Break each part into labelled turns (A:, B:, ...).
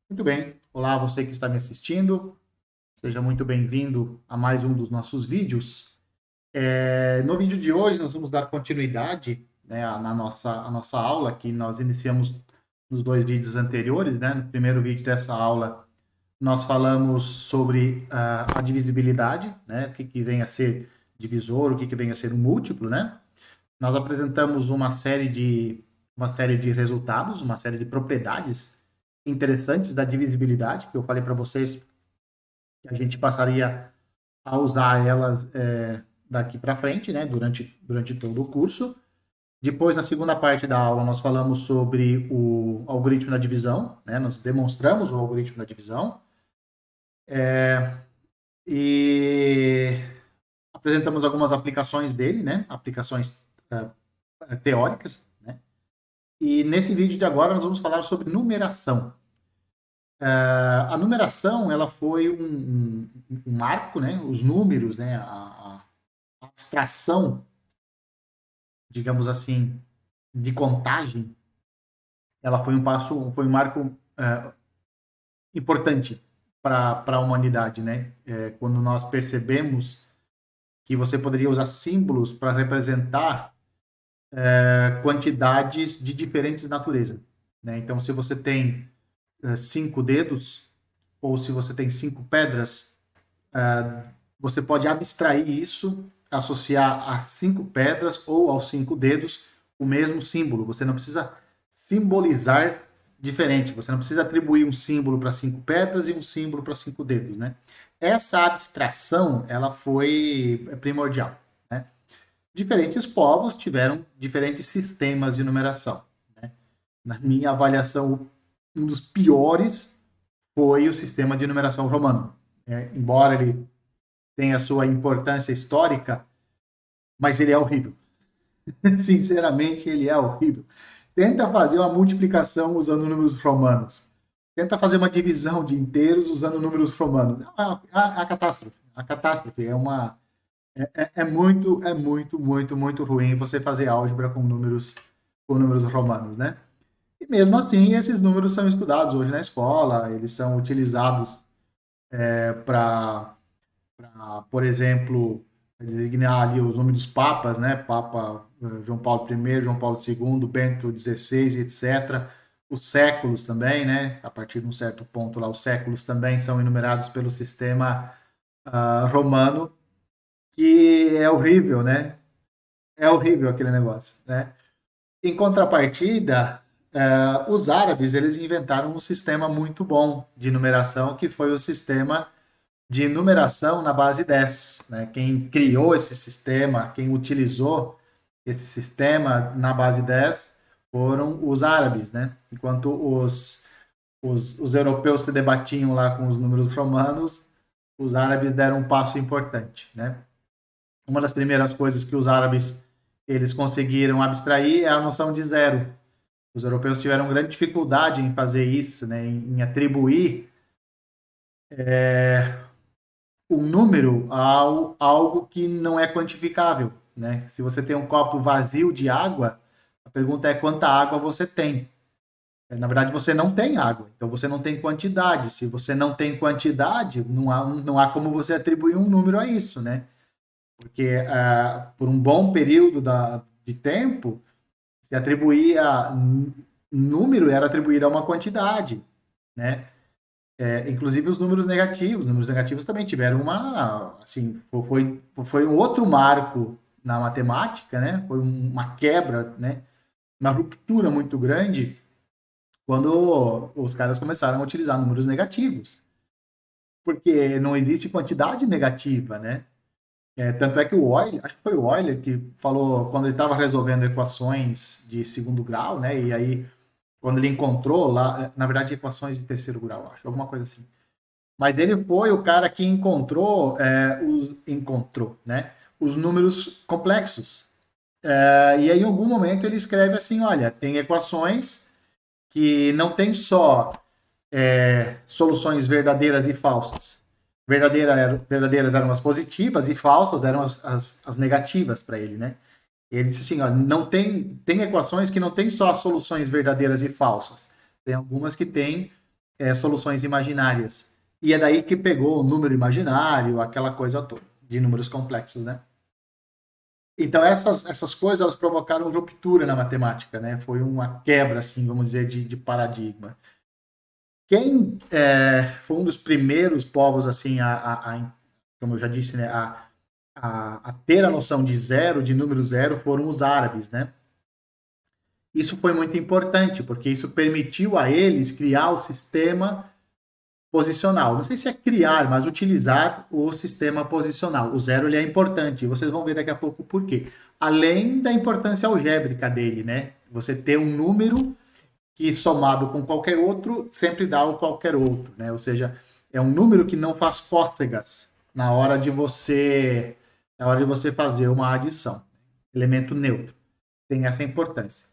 A: Muito bem. Olá, você que está me assistindo. Seja muito bem-vindo a mais um dos nossos vídeos. No vídeo de hoje, nós vamos dar continuidade, né, a nossa aula que nós iniciamos nos dois vídeos anteriores, né? No primeiro vídeo dessa aula, nós falamos sobre a divisibilidade, né? O que vem a ser divisor, o que vem a ser um múltiplo, né? Nós apresentamos uma série de resultados, uma série de propriedades interessantes da divisibilidade, que eu falei para vocês que a gente passaria a usar elas daqui para frente, né, durante todo o curso. Depois, na segunda parte da aula, nós falamos sobre o algoritmo da divisão, né, nós demonstramos o algoritmo da divisão e apresentamos algumas aplicações dele, né, aplicações teóricas, né, e nesse vídeo de agora nós vamos falar sobre numeração. A numeração, ela foi um marco, né, os números, né, a abstração, digamos assim, de contagem, ela foi um marco importante para a humanidade, né? Quando nós percebemos que você poderia usar símbolos para representar quantidades de diferentes naturezas, né? Então, se você tem 5 dedos ou se você tem 5 pedras, você pode abstrair isso, associar a 5 pedras ou aos 5 dedos o mesmo símbolo. Você não precisa simbolizar diferente. Você não precisa atribuir um símbolo para 5 pedras e um símbolo para 5 dedos, né? Essa abstração, ela foi primordial, né? Diferentes povos tiveram diferentes sistemas de numeração, né? Na minha avaliação, um dos piores foi o sistema de numeração romano. Embora ele tenha sua importância histórica, mas ele é horrível. Sinceramente, ele é horrível. Tenta fazer uma multiplicação usando números romanos. Tenta fazer uma divisão de inteiros usando números romanos. A catástrofe. A catástrofe é muito ruim você fazer álgebra com números romanos, né? E mesmo assim, esses números são estudados hoje na escola, eles são utilizados para, por exemplo, designar ali os nomes dos papas, né? Papa João Paulo I, João Paulo II, Bento XVI, etc. Os séculos também, né? A partir de um certo ponto lá, os séculos também são enumerados pelo sistema romano, que é horrível, né? É horrível aquele negócio, né? Em contrapartida, os árabes eles inventaram um sistema muito bom de numeração, que foi o sistema de numeração na base 10, né? Quem criou esse sistema, quem utilizou esse sistema na base 10 foram os árabes, né? Enquanto os europeus se debatiam lá com os números romanos, os árabes deram um passo importante, né? Uma das primeiras coisas que os árabes eles conseguiram abstrair é a noção de zero. Os europeus tiveram grande dificuldade em fazer isso, né? Em atribuir um número a algo que não é quantificável, né? Se você tem um copo vazio de água, a pergunta é quanta água você tem. Na verdade, você não tem água, então você não tem quantidade. Se você não tem quantidade, não há como você atribuir um número a isso, né? Porque por um bom período de tempo, se atribuía número era atribuído a uma quantidade, né? Inclusive os números negativos também tiveram assim, foi um outro marco na matemática, né? Foi uma quebra, né? Uma ruptura muito grande quando os caras começaram a utilizar números negativos, porque não existe quantidade negativa, né? Tanto é que o Euler, acho que foi o Euler que falou quando ele estava resolvendo equações de segundo grau, né? E aí quando ele encontrou lá, na verdade equações de terceiro grau, acho, alguma coisa assim. Mas ele foi o cara que encontrou, né, os números complexos. E aí, em algum momento, ele escreve assim: olha, tem equações que não tem só soluções verdadeiras e falsas. Verdadeiras eram as positivas e falsas eram as negativas para ele, né? Ele disse assim: ó, não tem equações que não tem só as soluções verdadeiras e falsas. Tem algumas que têm soluções imaginárias. E é daí que pegou o número imaginário, aquela coisa toda, de números complexos, né? Então, essas coisas, elas provocaram ruptura na matemática, né? Foi uma quebra, assim, vamos dizer, de paradigma. Quem foi um dos primeiros povos, assim, como eu já disse, né? A ter a noção de zero, de número zero, foram os árabes, né? Isso foi muito importante, porque isso permitiu a eles criar o sistema posicional. Não sei se é criar, mas utilizar o sistema posicional. O zero ele é importante, e vocês vão ver daqui a pouco por quê. Além da importância algébrica dele, né? Você ter um número que somado com qualquer outro sempre dá o qualquer outro, né? Ou seja, é um número que não faz cócegas na hora de você fazer uma adição. Elemento neutro. Tem essa importância.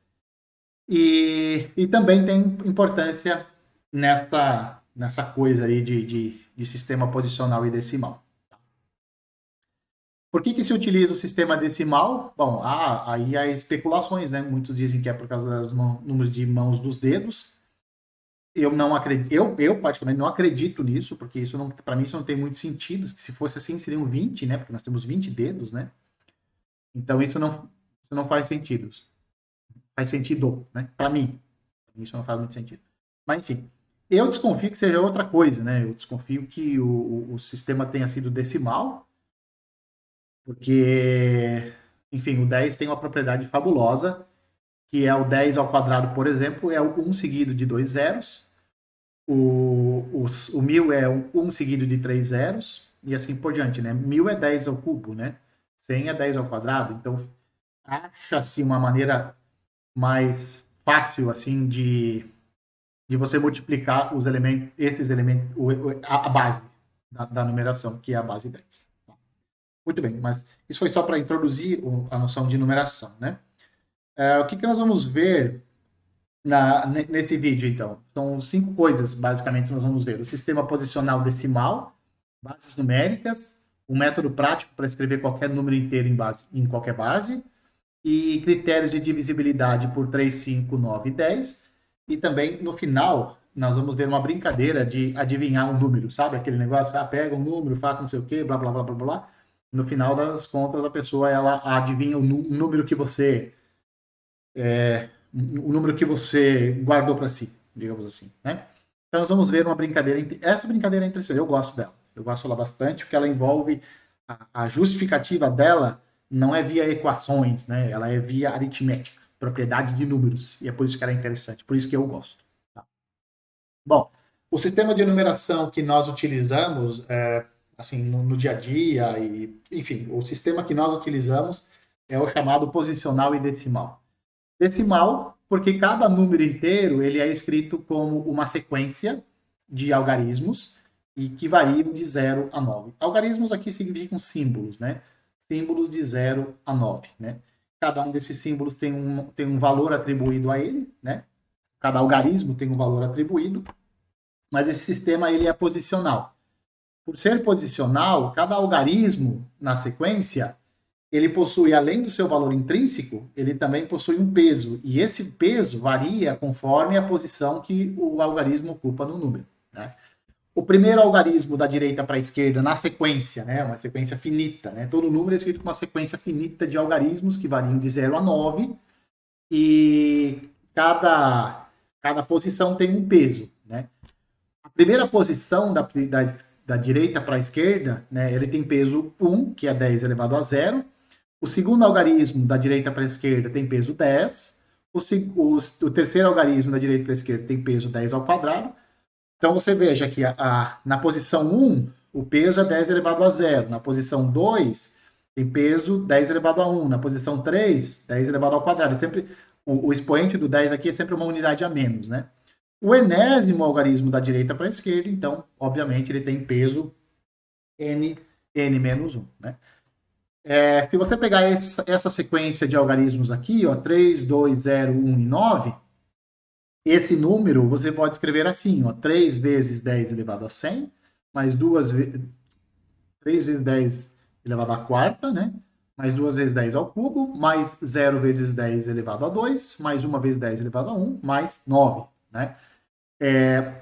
A: E também tem importância nessa coisa aí de sistema posicional e decimal. Por que se utiliza o sistema decimal? Bom, aí há especulações, né? Muitos dizem que é por causa do número de mãos dos dedos. Eu não acredito, eu particularmente não acredito nisso, porque isso não, para mim isso não tem muito sentido. Se fosse assim, seriam 20, né? Porque nós temos 20 dedos, né? Então isso não faz sentido. Faz sentido, né? Para mim. Isso não faz muito sentido. Mas, enfim, eu desconfio que seja outra coisa, né? Eu desconfio que o sistema tenha sido decimal, porque, enfim, o 10 tem uma propriedade fabulosa, que é o 10 ao quadrado, por exemplo, é o 1 seguido de 2 zeros, o 1000 é um 1 seguido de 3 zeros, e assim por diante, né? 1000 é 10 ao cubo, né? 100 é 10 ao quadrado, então acha-se uma maneira mais fácil, assim, de você multiplicar esses elementos, a base da numeração, que é a base 10. Muito bem, mas isso foi só para introduzir a noção de numeração, né? O que nós vamos ver nesse vídeo, então? São 5 coisas, basicamente, que nós vamos ver. O sistema posicional decimal, bases numéricas, um método prático para escrever qualquer número inteiro em qualquer base, e critérios de divisibilidade por 3, 5, 9 e 10. E também, no final, nós vamos ver uma brincadeira de adivinhar um número, sabe? Aquele negócio, pega um número, faça não sei o quê, blá, blá, blá, blá, blá. No final das contas, a pessoa, ela adivinha o número que você... o número que você guardou para si, digamos assim, né? Então, nós vamos ver uma brincadeira... Essa brincadeira é interessante, eu gosto dela. Eu gosto dela bastante, porque ela envolve... A justificativa dela não é via equações, né? Ela é via aritmética, propriedade de números. E é por isso que ela é interessante, por isso que eu gosto. Tá? Bom, o sistema de numeração que nós utilizamos, assim, no dia a dia, e, enfim, o sistema que nós utilizamos é o chamado posicional e decimal. Decimal, porque cada número inteiro ele é escrito como uma sequência de algarismos e que variam de 0 a 9. Algarismos aqui significam símbolos, né? Símbolos de 0 a 9, né? Cada um desses símbolos tem um valor atribuído a ele, né? Cada algarismo tem um valor atribuído, mas esse sistema ele é posicional. Por ser posicional, cada algarismo na sequência, ele possui, além do seu valor intrínseco, ele também possui um peso, e esse peso varia conforme a posição que o algarismo ocupa no número, né? O primeiro algarismo da direita para a esquerda na sequência, né, uma sequência finita, né? Todo número é escrito com uma sequência finita de algarismos que variam de 0 a 9 e cada posição tem um peso, né? A primeira posição da direita para a esquerda, né, ele tem peso 1, que é 10 elevado a 0. O segundo algarismo da direita para a esquerda tem peso 10. O terceiro algarismo da direita para a esquerda tem peso 10 ao quadrado. Então você veja que na posição 1, o peso é 10 elevado a 0. Na posição 2, tem peso 10 elevado a 1. Na posição 3, 10 elevado ao quadrado. O expoente do 10 aqui é sempre uma unidade a menos, né? O enésimo algarismo da direita para a esquerda, então, obviamente, ele tem peso n menos 1, né? Se você pegar essa sequência de algarismos aqui, ó, 3, 2, 0, 1 e 9, esse número você pode escrever assim, ó, 3 vezes 10 elevado a 100, mais 3 vezes 10 elevado à quarta, né? Mais 2 vezes 10 ao cubo, mais 0 vezes 10 elevado a 2, mais 1 vezes 10 elevado a 1, mais 9, né?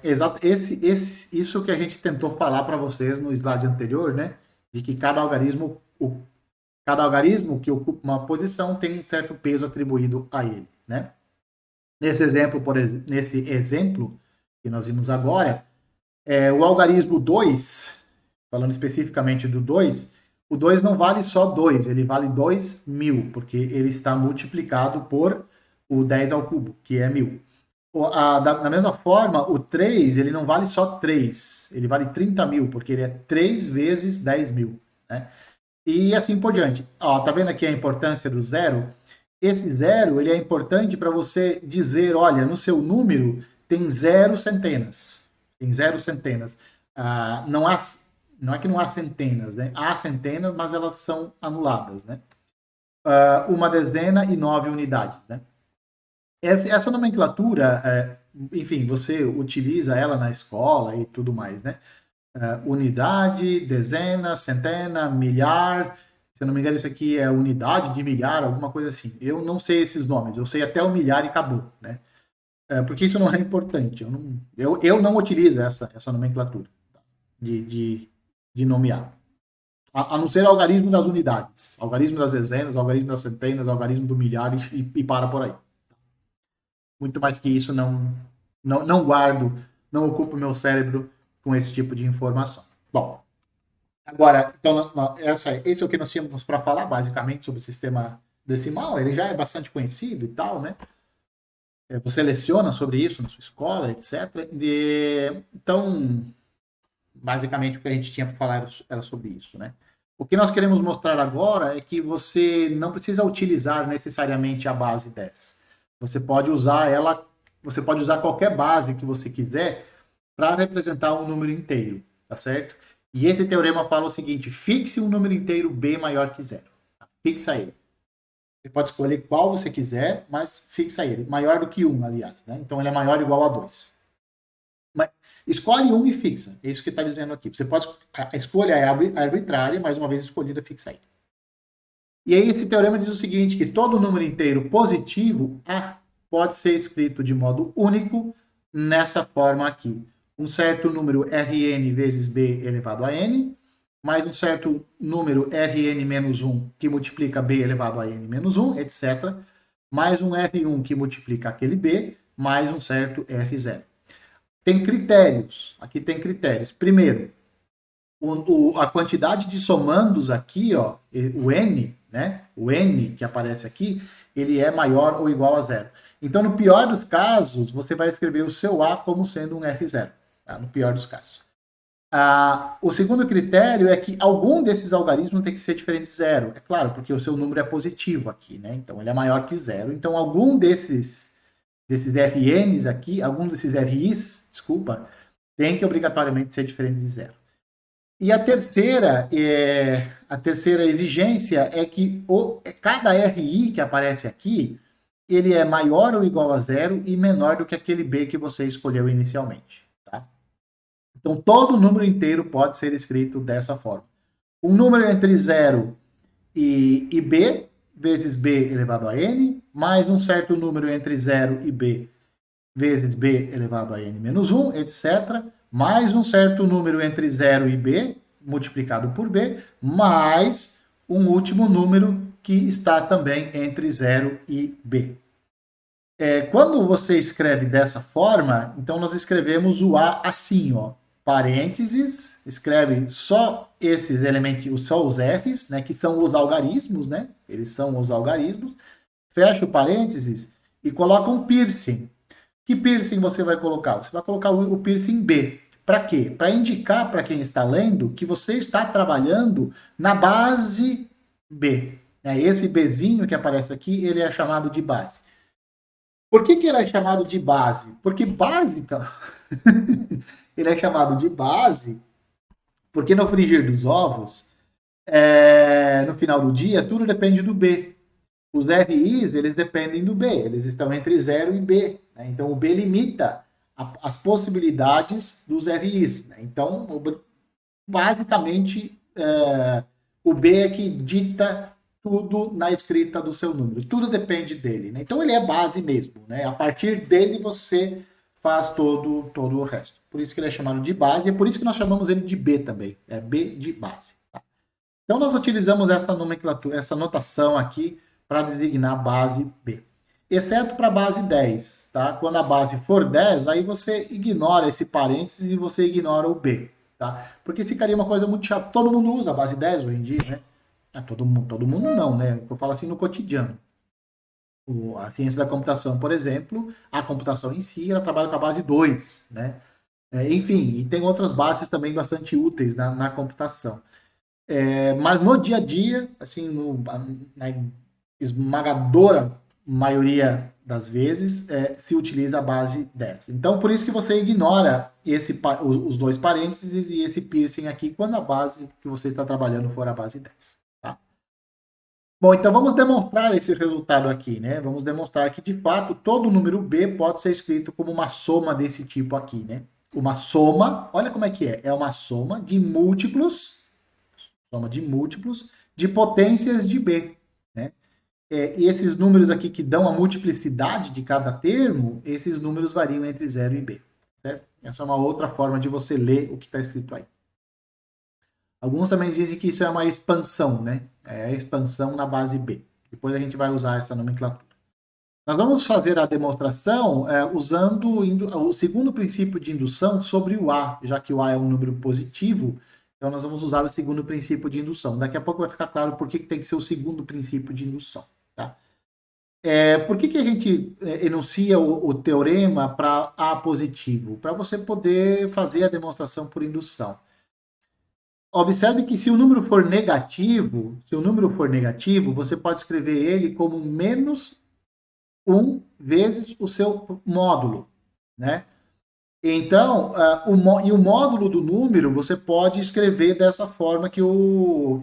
A: Exato, isso que a gente tentou falar para vocês no slide anterior, né? De que cada algarismo que ocupa uma posição tem um certo peso atribuído a ele, né? Nesse exemplo que nós vimos agora, o algarismo 2, falando especificamente do 2, o 2 não vale só 2, ele vale 2.000, porque ele está multiplicado por o 10 ao cubo, que é 1.000. Da mesma forma, o 3, ele não vale só 3, ele vale 30.000, porque ele é 3 vezes 10.000, né? E assim por diante. Ó, tá vendo aqui a importância do zero? Esse zero, ele é importante para você dizer, olha, no seu número tem zero centenas. Tem zero centenas. Não é que não há centenas, né? Há centenas, mas elas são anuladas, né? Uma dezena e 9 unidades, né? Essa nomenclatura, enfim, você utiliza ela na escola e tudo mais, né? Unidade, dezena, centena, milhar. Se eu não me engano, isso aqui é unidade de milhar, alguma coisa assim. Eu não sei esses nomes, eu sei até o milhar e acabou, né? Porque isso não é importante. Eu não utilizo essa nomenclatura de, de, de nomear. A não ser algarismo das unidades, algarismo das dezenas, algarismo das centenas, algarismo do milhar e para por aí. Muito mais que isso, não guardo, não ocupo meu cérebro com esse tipo de informação. Bom, agora, então, esse é o que nós tínhamos para falar, basicamente, sobre o sistema decimal. Ele já é bastante conhecido e tal, né? Você leciona sobre isso na sua escola, etc. Então, basicamente, o que a gente tinha para falar era sobre isso, né? O que nós queremos mostrar agora é que você não precisa utilizar necessariamente a base 10. Você pode usar qualquer base que você quiser para representar um número inteiro, tá certo? E esse teorema fala o seguinte: fixe um número inteiro b maior que zero. Fixa ele. Você pode escolher qual você quiser, mas fixa ele. Maior do que 1, aliás, né? Então ele é maior ou igual a 2. Mas escolhe um e fixa. É isso que está dizendo aqui. Você pode. A escolha é arbitrária, mais uma vez escolhida, fixa ele. E aí esse teorema diz o seguinte: que todo número inteiro positivo A pode ser escrito de modo único nessa forma aqui. Um certo número Rn vezes B elevado a N, mais um certo número Rn menos 1 que multiplica B elevado a N menos 1, etc. Mais um R1 que multiplica aquele B, mais um certo R0. Tem critérios. Aqui tem critérios. Primeiro, a quantidade de somandos aqui, ó, o N, né? O N que aparece aqui, ele é maior ou igual a zero. Então, no pior dos casos, você vai escrever o seu A como sendo um R0. Tá? No pior dos casos. O segundo critério é que algum desses algarismos tem que ser diferente de zero. É claro, porque o seu número é positivo aqui, né? Então, ele é maior que zero. Então, algum desses RNs aqui, algum desses RIs, desculpa, tem que obrigatoriamente ser diferente de zero. E a terceira exigência é que cada RI que aparece aqui, ele é maior ou igual a zero e menor do que aquele B que você escolheu inicialmente. Tá? Então, todo número inteiro pode ser escrito dessa forma. Um número entre 0 e B, vezes B elevado a N, mais um certo número entre 0 e B, vezes B elevado a N menos 1, etc., mais um certo número entre 0 e B, multiplicado por B, mais um último número que está também entre 0 e B. Quando você escreve dessa forma, então nós escrevemos o A assim, ó, parênteses, escreve só esses elementos, só os R's, né, que são os algarismos, né, eles são os algarismos, fecha o parênteses e coloca um piercing. Que piercing você vai colocar? Você vai colocar o piercing B. Para quê? Para indicar para quem está lendo que você está trabalhando na base B. Esse Bzinho que aparece aqui, ele é chamado de base. Por que ele é chamado de base? Porque básica, ele é chamado de base porque no frigir dos ovos, no final do dia, tudo depende do B. Os RIs, eles dependem do B, eles estão entre 0 e B. Né? Então, o B limita as possibilidades dos RIs. Né? Então, basicamente, o B é que dita tudo na escrita do seu número. Tudo depende dele. Né? Então, ele é base mesmo. Né? A partir dele, você faz todo o resto. Por isso que ele é chamado de base, e é por isso que nós chamamos ele de B também. É B de base. Tá? Então, nós utilizamos essa nomenclatura, essa notação aqui para designar base B. Exceto para a base 10. Tá? Quando a base for 10, aí você ignora esse parênteses e você ignora o B. Tá? Porque ficaria uma coisa muito chata. Todo mundo usa a base 10 hoje em dia, né? Todo mundo não, né? Eu falo assim no cotidiano. A ciência da computação, por exemplo, a computação em si, ela trabalha com a base 2, né? Enfim, e tem outras bases também bastante úteis na computação. Mas no dia a dia, assim, na esmagadora maioria das vezes, se utiliza a base 10. Então, por isso que você ignora os dois parênteses e esse piercing aqui quando a base que você está trabalhando for a base 10. Tá? Bom, então vamos demonstrar esse resultado aqui, né? Vamos demonstrar que, de fato, todo número B pode ser escrito como uma soma desse tipo aqui, né? Uma soma, olha como é que é. É uma soma de múltiplos de potências de B, né? E esses números aqui que dão a multiplicidade de cada termo, esses números variam entre 0 e B, certo? Essa é uma outra forma de você ler o que está escrito aí. Alguns também dizem que isso é uma expansão, né? É a expansão na base B. Depois a gente vai usar essa nomenclatura. Nós vamos fazer a demonstração usando o segundo princípio de indução sobre o A, já que o A é um número positivo, então nós vamos usar o segundo princípio de indução. Daqui a pouco vai ficar claro por que tem que ser o segundo princípio de indução. Tá? Por que a gente enuncia o teorema para A positivo? Para você poder fazer a demonstração por indução. Observe que se o número for negativo, você pode escrever ele como menos 1 vezes o seu módulo, né? Então, o módulo do número você pode escrever dessa forma que o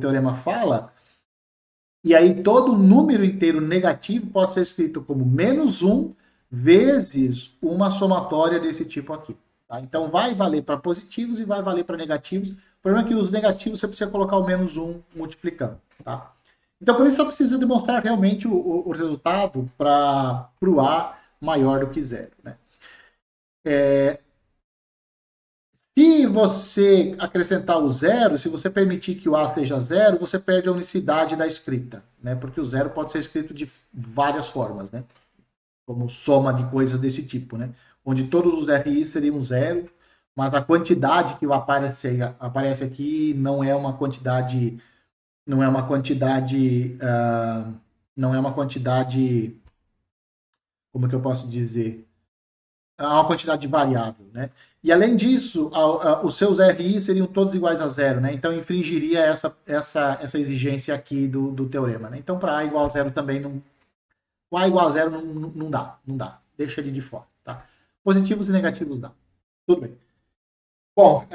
A: teorema fala, e aí todo número inteiro negativo pode ser escrito como menos 1 vezes uma somatória desse tipo aqui. Tá? Então, vai valer para positivos e vai valer para negativos. O problema é que os negativos você precisa colocar o menos 1 multiplicando. Tá? Então, por isso, só precisa demonstrar realmente o resultado para o A maior do que 0. Né? Se você acrescentar o 0, se você permitir que o A seja 0, você perde a unicidade da escrita, né? Porque o 0 pode ser escrito de várias formas, né? Como soma de coisas desse tipo, né? Onde todos os RI seriam 0, mas a quantidade que aparece aqui não é uma quantidade, não é uma quantidade, não é uma quantidade, como que eu posso dizer? É uma quantidade variável, né? E além disso, os seus RI seriam todos iguais a 0, né? Então infringiria essa exigência aqui do teorema, né? Então para A igual a 0 também não. O A igual a 0 não dá. Deixa ele de fora, tá? Positivos e negativos dá. Tudo bem. Bom,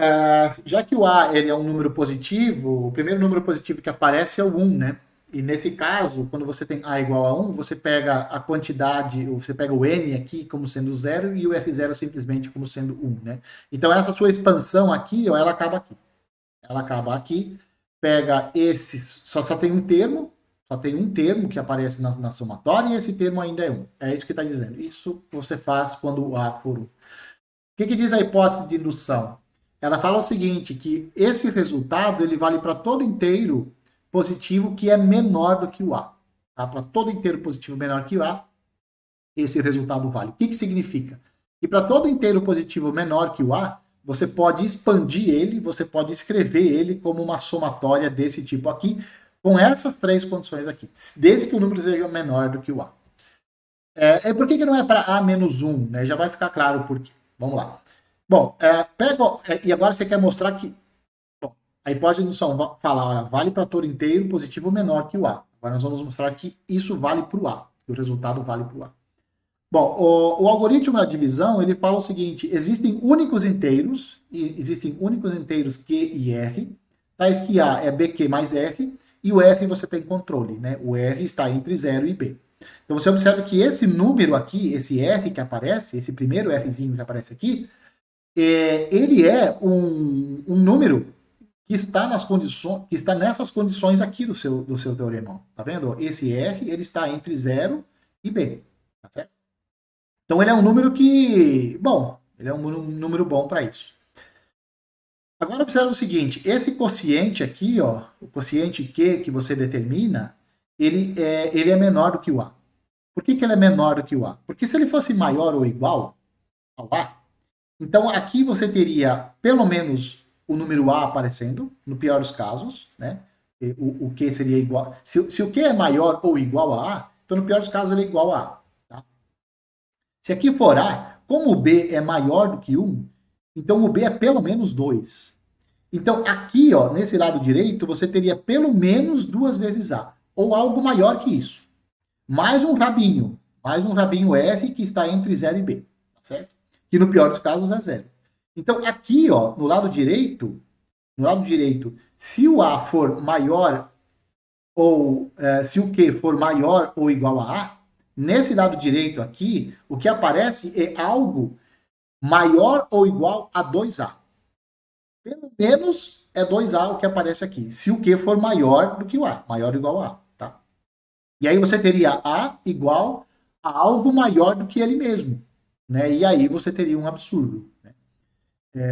A: já que o A ele é um número positivo, o primeiro número positivo que aparece é o 1, né? E nesse caso, quando você tem A igual a 1, você pega a quantidade, você pega o N aqui como sendo 0 e o R0 simplesmente como sendo 1, né? Então essa sua expansão aqui, ela acaba aqui. Ela acaba aqui, pega esses, só tem um termo que aparece na somatória e esse termo ainda é 1. É isso que está dizendo. Isso você faz quando o A for 1. O que diz a hipótese de indução? Ela fala o seguinte, que esse resultado ele vale para todo inteiro positivo que é menor do que o A. Tá? Para todo inteiro positivo menor que o A, esse resultado vale. O que significa? Que para todo inteiro positivo menor que o A, você pode expandir ele, você pode escrever ele como uma somatória desse tipo aqui, com essas três condições aqui, desde que o número seja menor do que o A. Por que não é para A menos 1? Né? Já vai ficar claro por quê. Vamos lá. Bom, e agora você quer mostrar que a hipótese de indução fala, olha, vale para todo inteiro positivo menor que o A. Agora nós vamos mostrar que isso vale para o A, que o resultado vale para o A. Bom, o algoritmo da divisão, ele fala o seguinte, existem únicos inteiros Q e R, tais que A é BQ mais R, e o R você tem controle, né? O R está entre 0 e B. Então você observa que esse número aqui, esse R que aparece, esse primeiro Rzinho que aparece aqui, ele é um número que está nessas condições aqui do seu teorema. Tá vendo? Esse R ele está entre 0 e B. Tá certo? Então ele é um número que, bom, ele é um número bom para isso. Agora observa o seguinte, esse quociente aqui, ó, o quociente Q que você determina, ele é menor do que o A. Por que ele é menor do que o A? Porque se ele fosse maior ou igual ao A, então aqui você teria pelo menos o número A aparecendo, no pior dos casos, né? O Q seria igual. Se o Q é maior ou igual a A, então no pior dos casos ele é igual a A. Tá? Se aqui for A, como o B é maior do que 1, então o B é pelo menos 2. Então aqui, ó, nesse lado direito, você teria pelo menos duas vezes A, ou algo maior que isso. Mais um rabinho R que está entre 0 e B, tá certo? Que no pior dos casos é 0. Então aqui, ó, no lado direito, se o A for maior ou se o Q for maior ou igual a A, nesse lado direito aqui, o que aparece é algo maior ou igual a 2A. Pelo menos é 2A o que aparece aqui, se o Q for maior do que o A, maior ou igual a A, tá? E aí você teria A igual a algo maior do que ele mesmo, né? E aí você teria um absurdo. Né?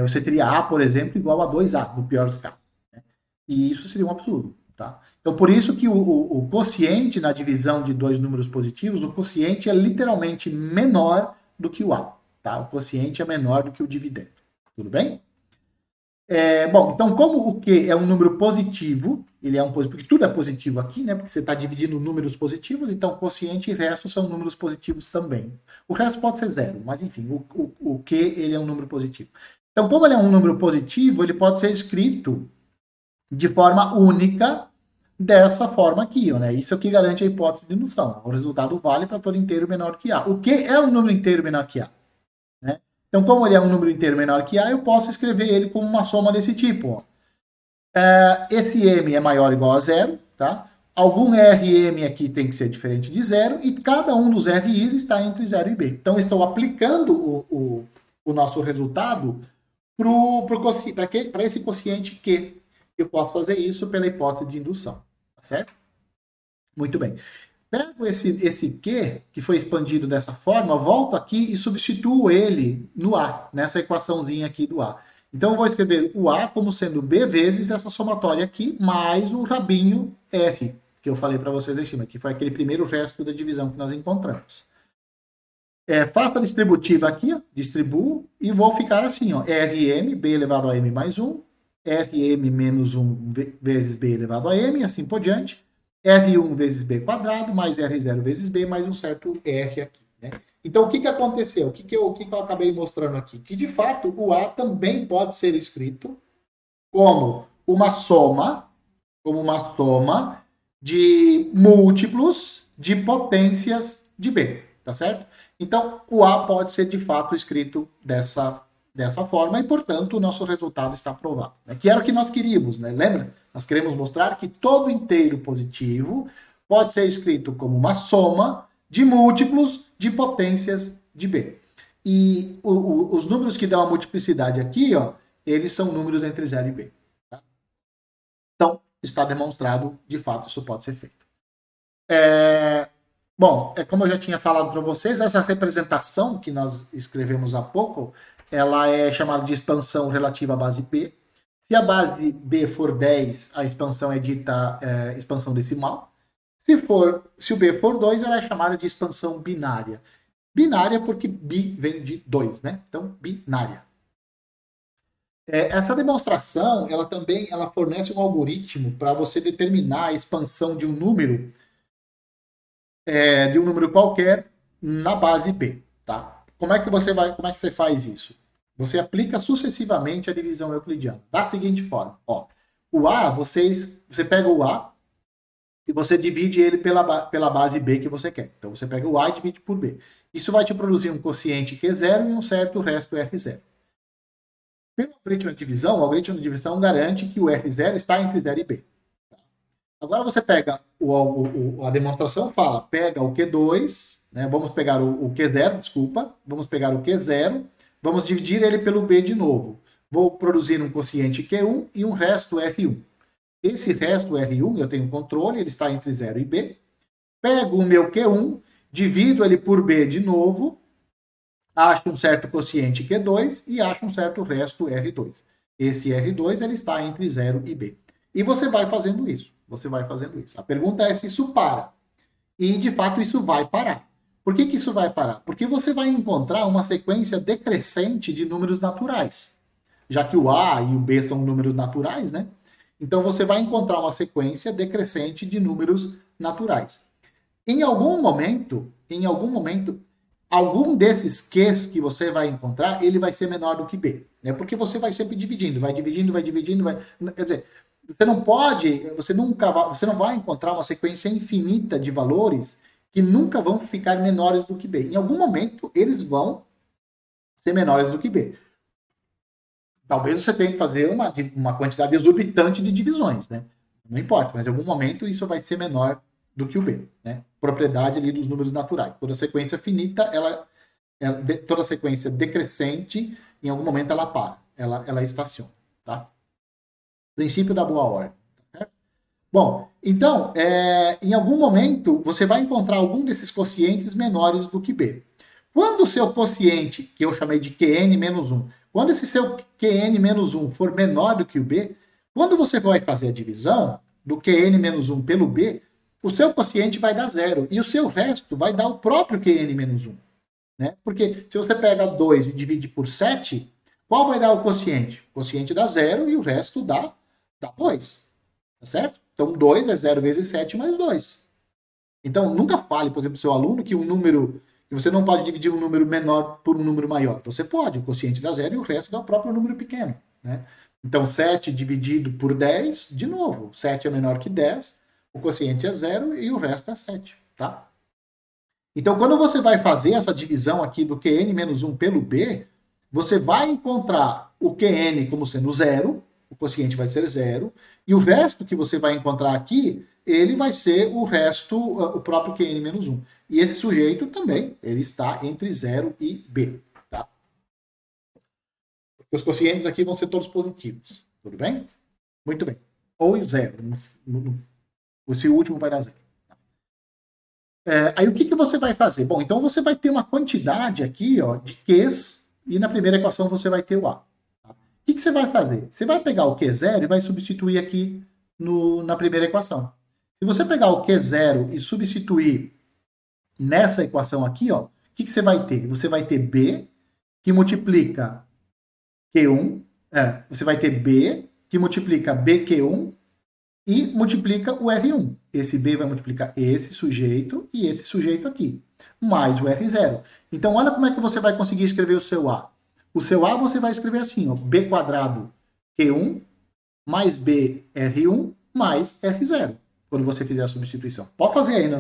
A: Você teria A, por exemplo, igual a 2A, no pior dos casos. Né? E isso seria um absurdo. Tá? Então, por isso que o quociente na divisão de dois números positivos, o quociente é literalmente menor do que o A. Tá? O quociente é menor do que o dividendo. Tudo bem? Bom, então, como o Q é um número positivo, ele é um positivo, porque tudo é positivo aqui, né? Porque você está dividindo números positivos, então quociente e resto são números positivos também. O resto pode ser zero, mas enfim, o Q ele é um número positivo. Então, como ele é um número positivo, ele pode ser escrito de forma única dessa forma aqui, né? Isso é o que garante a hipótese de indução. O resultado vale para todo inteiro menor que A. O Q é um número inteiro menor que A. Né? Então, como ele é um número inteiro menor que A, eu posso escrever ele como uma soma desse tipo. Ó. Esse M é maior ou igual a zero, tá? Algum RM aqui tem que ser diferente de zero, e cada um dos RIs está entre 0 e B. Então, estou aplicando o nosso resultado para esse quociente Q. Eu posso fazer isso pela hipótese de indução, tá certo? Muito bem. Pego esse Q, que foi expandido dessa forma, volto aqui e substituo ele no A, nessa equaçãozinha aqui do A. Então, eu vou escrever o A como sendo B vezes essa somatória aqui, mais o rabinho R, que eu falei para vocês em cima, que foi aquele primeiro resto da divisão que nós encontramos. Faço a distributiva aqui, ó, distribuo, e vou ficar assim, ó, Rm, B elevado a M mais 1, Rm menos 1 vezes B elevado a M, assim por diante. R1 vezes B quadrado, mais R0 vezes B, mais um certo R aqui. Né? Então, o que aconteceu? O que eu acabei mostrando aqui? Que, de fato, o A também pode ser escrito como uma soma de múltiplos de potências de B, tá certo? Então, o A pode ser, de fato, escrito dessa forma e, portanto, o nosso resultado está provado. Né? Que era o que nós queríamos, né? Lembra? Nós queremos mostrar que todo inteiro positivo pode ser escrito como uma soma de múltiplos de potências de B. E os números que dão a multiplicidade aqui, ó, eles são números entre 0 e B. Tá? Então, está demonstrado, de fato, isso pode ser feito. Bom, como eu já tinha falado para vocês, essa representação que nós escrevemos há pouco, ela é chamada de expansão relativa à base B. Se a base B for 10, a expansão é dita expansão decimal. Se o B for 2, ela é chamada de expansão binária. Binária porque bi vem de 2, né? Então, binária. Essa demonstração, ela fornece um algoritmo para você determinar a expansão de um número qualquer na base B, tá? Como é que você faz isso? Você aplica sucessivamente a divisão euclidiana da seguinte forma, ó. O A, você pega o A e você divide ele pela base B que você quer. Então você pega o A e divide por B. Isso vai te produzir um quociente Q0 e um certo resto R0. Pelo algoritmo de divisão, o algoritmo de divisão garante que o R0 está entre 0 e B. Agora você pega a demonstração, pega o Q2, né, vamos pegar o Q0, desculpa, vamos pegar o Q0, vamos dividir ele pelo B de novo. Vou produzir um quociente Q1 e um resto R1. Esse resto R1, eu tenho controle, ele está entre 0 e B. Pego o meu Q1, divido ele por B de novo, acha um certo quociente Q2 e acha um certo resto R2. Esse R2 ele está entre 0 e B. E você vai fazendo isso. Você vai fazendo isso. A pergunta é se isso para. E de fato isso vai parar. Por que isso vai parar? Porque você vai encontrar uma sequência decrescente de números naturais. Já que o A e o B são números naturais, né? Então você vai encontrar uma sequência decrescente de números naturais. Em algum momento, algum desses Qs que você vai encontrar, ele vai ser menor do que B, né? Porque você vai sempre dividindo, vai dividindo, vai dividindo, vai, quer dizer, você não pode, você não vai encontrar uma sequência infinita de valores que nunca vão ficar menores do que B. Em algum momento, eles vão ser menores do que B. Talvez você tenha que fazer uma quantidade exorbitante de divisões, né? Não importa, mas em algum momento isso vai ser menor do que o B, né? Propriedade ali dos números naturais. Toda sequência finita, toda sequência decrescente, em algum momento ela para, ela estaciona, tá? Princípio da boa ordem. Certo? Bom, então, em algum momento você vai encontrar algum desses quocientes menores do que B. Quando o seu quociente, que eu chamei de Qn-1, quando esse seu Qn-1 for menor do que o B, quando você vai fazer a divisão do Qn-1 pelo B, o seu quociente vai dar zero e o seu resto vai dar o próprio Qn-1. Né? Porque se você pega 2 e divide por 7, qual vai dar o quociente? O quociente dá zero e o resto dá 2. Tá certo? Então 2 é 0 vezes 7 mais 2. Então nunca fale, por exemplo, para o seu aluno que um número que você não pode dividir um número menor por um número maior. Você pode, o quociente dá zero e o resto dá o próprio número pequeno. Né? Então 7 dividido por 10, de novo, 7 é menor que 10, o quociente é zero e o resto é 7. Tá? Então, quando você vai fazer essa divisão aqui do Qn-1 pelo B, você vai encontrar o Qn como sendo zero, o quociente vai ser zero, e o resto que você vai encontrar aqui, ele vai ser o resto, o próprio Qn-1. E esse sujeito também, ele está entre 0 e B. Tá? Os quocientes aqui vão ser todos positivos. Tudo bem? Muito bem. Ou zero. Esse último vai dar zero. Aí o que você vai fazer? Bom, então você vai ter uma quantidade aqui ó, de Qs e na primeira equação você vai ter o A. Tá? O que você vai fazer? Você vai pegar o Q0 e vai substituir aqui na primeira equação. Se você pegar o Q0 e substituir nessa equação aqui, ó, o que você vai ter? Você vai ter B que multiplica Q1, você vai ter B que multiplica BQ1 e multiplica o R1. Esse B vai multiplicar esse sujeito e esse sujeito aqui, mais o R0. Então, olha como é que você vai conseguir escrever o seu A. O seu A você vai escrever assim, ó, B quadrado Q1 mais B R1 mais R0, quando você fizer a substituição. Pode fazer aí,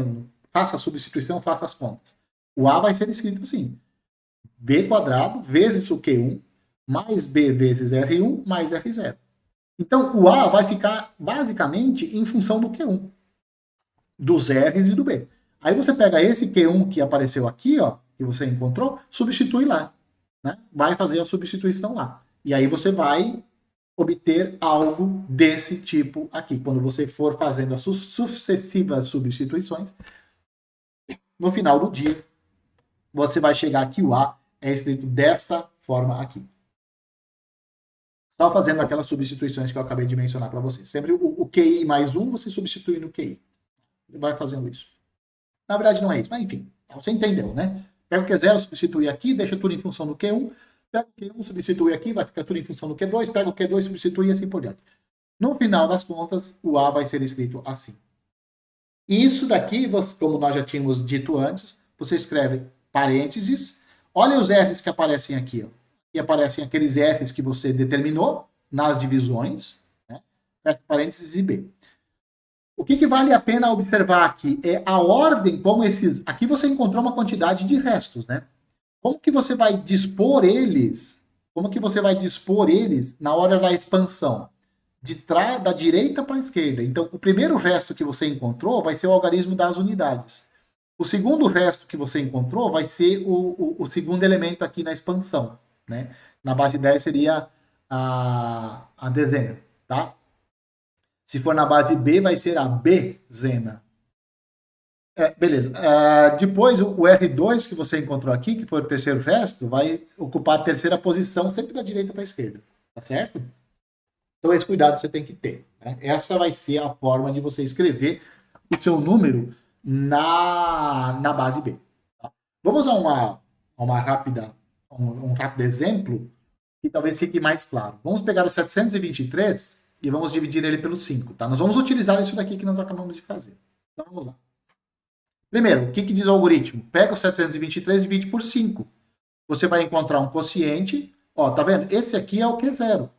A: faça a substituição, faça as contas. O A vai ser escrito assim, B quadrado vezes o Q1 mais B vezes R1 mais R0. Então, o A vai ficar basicamente em função do Q1, dos R's e do B. Aí você pega esse Q1 que apareceu aqui, ó, que você encontrou, substitui lá. Né? Vai fazer a substituição lá. E aí você vai obter algo desse tipo aqui. Quando você for fazendo as sucessivas substituições, no final do dia, você vai chegar que o A é escrito desta forma aqui. Só fazendo aquelas substituições que eu acabei de mencionar para você. Sempre o QI mais 1, você substitui no QI. Vai fazendo isso. Na verdade, não é isso, mas enfim, você entendeu, né? Pega o Q0, substitui aqui, deixa tudo em função do Q1. Pega o Q1, substitui aqui, vai ficar tudo em função do Q2. Pega o Q2, substitui e assim por diante. No final das contas, o A vai ser escrito assim. Isso daqui, como nós já tínhamos dito antes, você escreve parênteses. Olha os R's que aparecem aqui, ó. E aparecem aqueles R's que você determinou nas divisões, né? Parênteses e B. O que vale a pena observar aqui é a ordem como esses... Aqui você encontrou uma quantidade de restos, né? Como que você vai dispor eles? Como que você vai dispor eles na hora da expansão? Da direita para a esquerda. Então, o primeiro resto que você encontrou vai ser o algarismo das unidades. O segundo resto que você encontrou vai ser o segundo elemento aqui na expansão. Né? Na base 10 seria a dezena, tá? Se for na base B, vai ser a B-zena. Beleza. Depois, o R2 que você encontrou aqui, que foi o terceiro resto, vai ocupar a terceira posição, sempre da direita para a esquerda. Tá certo? Então, esse cuidado você tem que ter. Né? Essa vai ser a forma de você escrever o seu número na base B. Tá? Vamos a uma rápida, um rápido exemplo que talvez fique mais claro. Vamos pegar o 723 e vamos dividir ele pelo 5. Tá? Nós vamos utilizar isso daqui que nós acabamos de fazer. Então, vamos lá. Primeiro, o que diz o algoritmo? Pega o 723 e divide por 5. Você vai encontrar um quociente. Ó, tá vendo? Esse aqui é o Q0.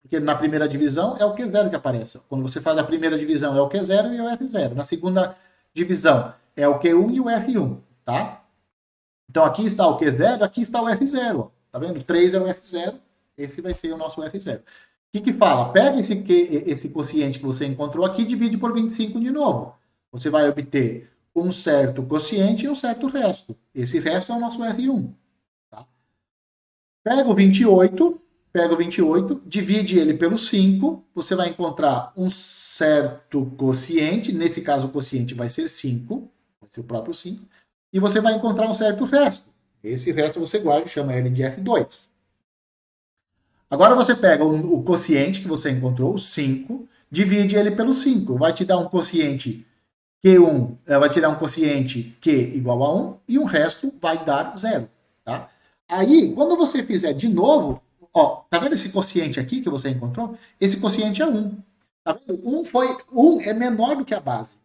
A: Porque na primeira divisão é o Q0 que aparece. Quando você faz a primeira divisão é o Q0 e o R0. Na segunda divisão é o Q1 e o R1, tá? Então aqui está o Q0, aqui está o R0. Tá vendo? 3 é o R0, esse vai ser o nosso R0. O que fala? Pega esse quociente que você encontrou aqui e divide por 25 de novo. Você vai obter um certo quociente e um certo resto. Esse resto é o nosso R1. Tá? Pega o 28, divide ele pelo 5, você vai encontrar um certo quociente, nesse caso o quociente vai ser 5, vai ser o próprio 5, e você vai encontrar um certo resto. Esse resto você guarda e chama ele de R2. Agora você pega o quociente que você encontrou, o 5, divide ele pelo 5, vai te dar um quociente Q1, vai te dar um quociente Q igual a 1, e o resto vai dar 0. Tá? Aí, quando você fizer de novo, ó, tá vendo esse quociente aqui que você encontrou? Esse quociente é 1. Tá vendo? 1 é menor do que a base.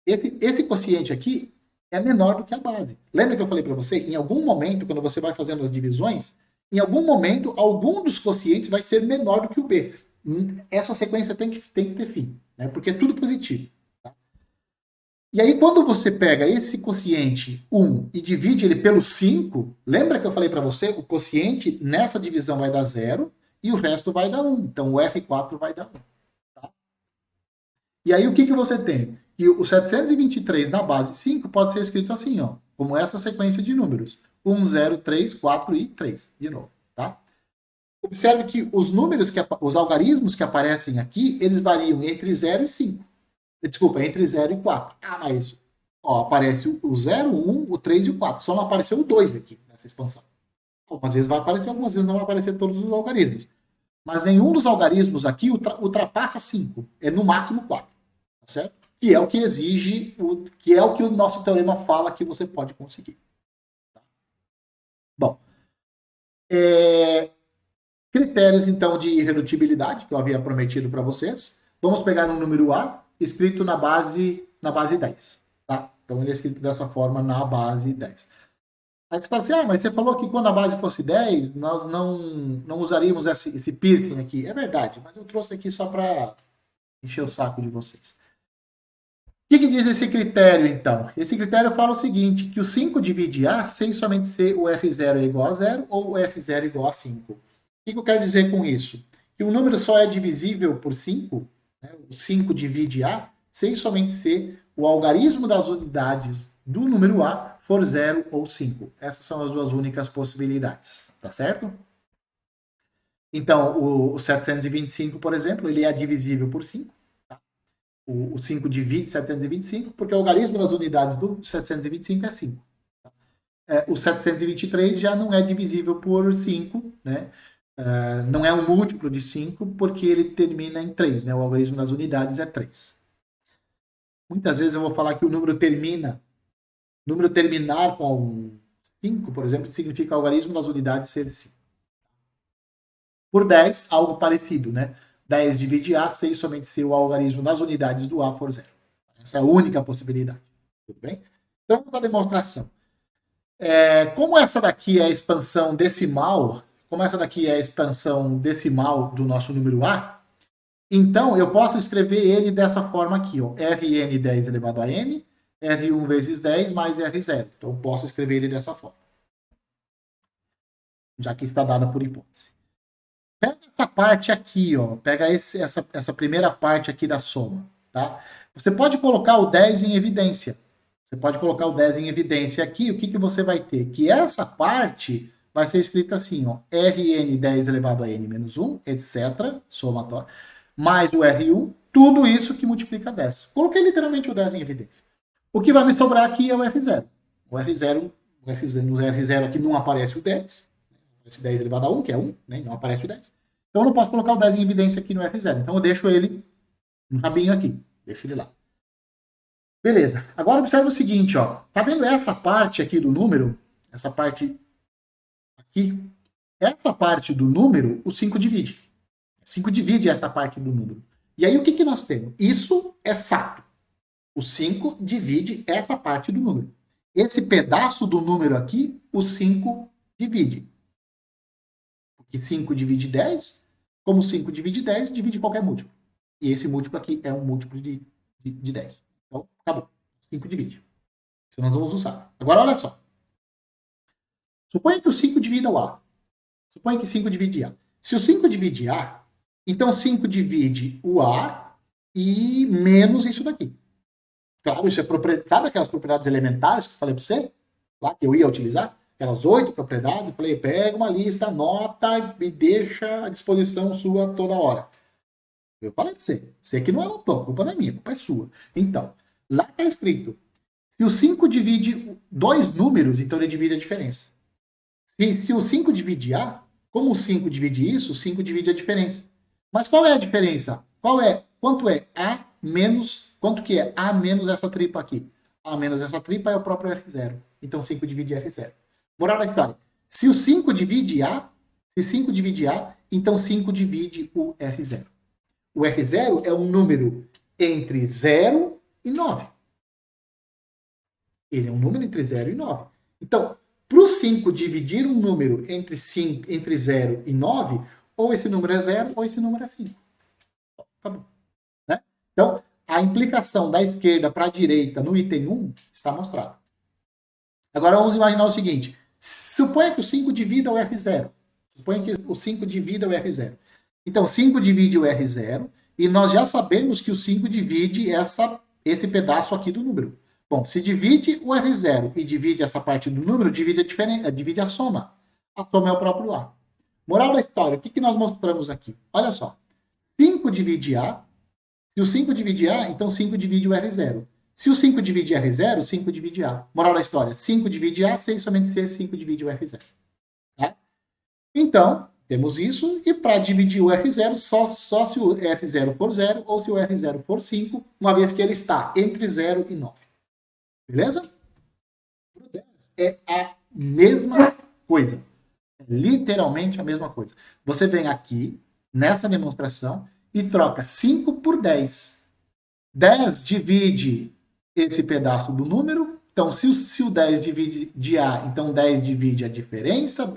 A: Esse quociente aqui é menor do que a base. Lembra que eu falei para você? Em algum momento, quando você vai fazendo as divisões, em algum momento, algum dos quocientes vai ser menor do que o B. Essa sequência tem que ter fim, né? Porque é tudo positivo. Tá? E aí, quando você pega esse quociente 1 e divide ele pelo 5, lembra que eu falei para você? O quociente nessa divisão vai dar 0 e o resto vai dar 1. Então, o R4 vai dar 1. Tá? E aí, o que você tem? Que o 723 na base 5 pode ser escrito assim, ó, como essa sequência de números. 1, 0, 3, 4 e 3, de novo. Tá? Observe que os algarismos que aparecem aqui, eles variam entre 0 e 5. Desculpa, entre 0 e 4. Mas ó, aparece o 0, o 1, o 3 e o 4. Só não apareceu o 2 aqui, nessa expansão. Algumas vezes vai aparecer, algumas vezes não vai aparecer todos os algarismos. Mas nenhum dos algarismos aqui ultrapassa 5. É no máximo 4. Tá certo? Que é o que exige, que é o que o nosso teorema fala que você pode conseguir. Tá? Bom, critérios, então, de irredutibilidade, que eu havia prometido para vocês. Vamos pegar um número A, escrito na base 10. Tá? Então, ele é escrito dessa forma na base 10. Aí você fala assim, mas você falou que quando a base fosse 10, nós não usaríamos esse piercing aqui. É verdade, mas eu trouxe aqui só para encher o saco de vocês. O que diz esse critério, então? Esse critério fala o seguinte, que o 5 divide A sem somente ser o R0 é igual a 0 ou o R0 igual a 5. O que eu quero dizer com isso? Que o número só é divisível por 5, né? O 5 divide A, sem somente ser o algarismo das unidades do número A for 0 ou 5. Essas são as duas únicas possibilidades, tá certo? Então, o 725, por exemplo, ele é divisível por 5. Tá? O 5 divide 725, porque o algarismo das unidades do 725 é 5. Tá? O 723 já não é divisível por 5, né? Não é um múltiplo de 5, porque ele termina em 3, né? O algarismo das unidades é 3. Muitas vezes eu vou falar que o número terminar com 5, por exemplo, significa o algarismo das unidades ser 5. Por 10, algo parecido, né? 10 divide A, 6 somente ser o algarismo das unidades do A for 0. Essa é a única possibilidade. Tudo bem? Então, vamos à demonstração. Como essa daqui é a expansão decimal, do nosso número A, então eu posso escrever ele dessa forma aqui, ó, Rn10 elevado a n, R1 vezes 10 mais R0. Então eu posso escrever ele dessa forma. Já que está dada por hipótese. Pega essa parte aqui, ó, pega essa primeira parte aqui da soma. Tá? Você pode colocar o 10 em evidência. Você pode colocar o 10 em evidência aqui, o que você vai ter? Que essa parte vai ser escrita assim, ó, Rn10 elevado a n menos 1, etc., somatório, mais o R1, tudo isso que multiplica 10. Coloquei literalmente o 10 em evidência. O que vai me sobrar aqui é o R0. O R0, no R0 aqui não aparece o 10. Esse 10 elevado a 1, que é 1, né? Não aparece o 10. Então eu não posso colocar o 10 em evidência aqui no R0. Então eu deixo ele no rabinho aqui. Deixo ele lá. Beleza. Agora observa o seguinte, ó. Tá vendo essa parte aqui do número? Essa parte aqui? Essa parte do número, o 5 divide. 5 divide essa parte do número. E aí o que nós temos? Isso é fato. O 5 divide essa parte do número. Esse pedaço do número aqui, o 5 divide. Porque 5 divide 10, como 5 divide 10, divide qualquer múltiplo. E esse múltiplo aqui é um múltiplo de 10. Então, acabou. 5 divide. Isso nós vamos usar. Agora, olha só. Suponha que o 5 divida o A. Suponha que 5 divide A. Se o 5 divide A, então 5 divide o A e menos isso daqui. Claro, isso é propriedade. Sabe aquelas propriedades elementares que eu falei para você? Lá que eu ia utilizar? Aquelas 8 propriedades. Eu falei, pega uma lista, anota e deixa à disposição sua toda hora. Eu falei para você. Você que não anotou. A culpa não é minha, a culpa é sua. Então, lá está escrito. Se o 5 divide dois números, então ele divide a diferença. Se o 5 divide A, como o 5 divide isso, o 5 divide a diferença. Mas qual é a diferença? Quanto é A menos, quanto que é A menos essa tripa aqui? A menos essa tripa é o próprio R0. Então 5 divide R0. Moral da história. Se o 5 divide A, se 5 divide A, então 5 divide o R0. O R0 é um número entre 0 e 9. Ele é um número entre 0 e 9. Então, para o 5 dividir um número entre 0 e 9, ou esse número é 0 ou esse número é 5. Acabou. Né? Então, a implicação da esquerda para a direita no item 1 está mostrada. Agora vamos imaginar o seguinte. Suponha que o 5 divida o R0. Suponha que o 5 divida o R0. Então, 5 divide o R0 e nós já sabemos que o 5 divide esse pedaço aqui do número. Bom, se divide o R0 e divide essa parte do número, divide a soma. A soma é o próprio A. Moral da história, o que nós mostramos aqui? Olha só. 5 divide A. Se o 5 divide A, então 5 divide o R0. Se o 5 divide R0, 5 divide A. Moral da história, 5 divide A, se somente se 5 divide o R0. Tá? Então, temos isso, e para dividir o R0, só se o R0 for 0 ou se o R0 for 5, uma vez que ele está entre 0 e 9. Beleza? É a mesma coisa. É literalmente a mesma coisa. Você vem aqui, nessa demonstração, e troca 5 por 10. 10 divide esse pedaço do número. Então, se o 10 divide de A, então 10 divide a diferença.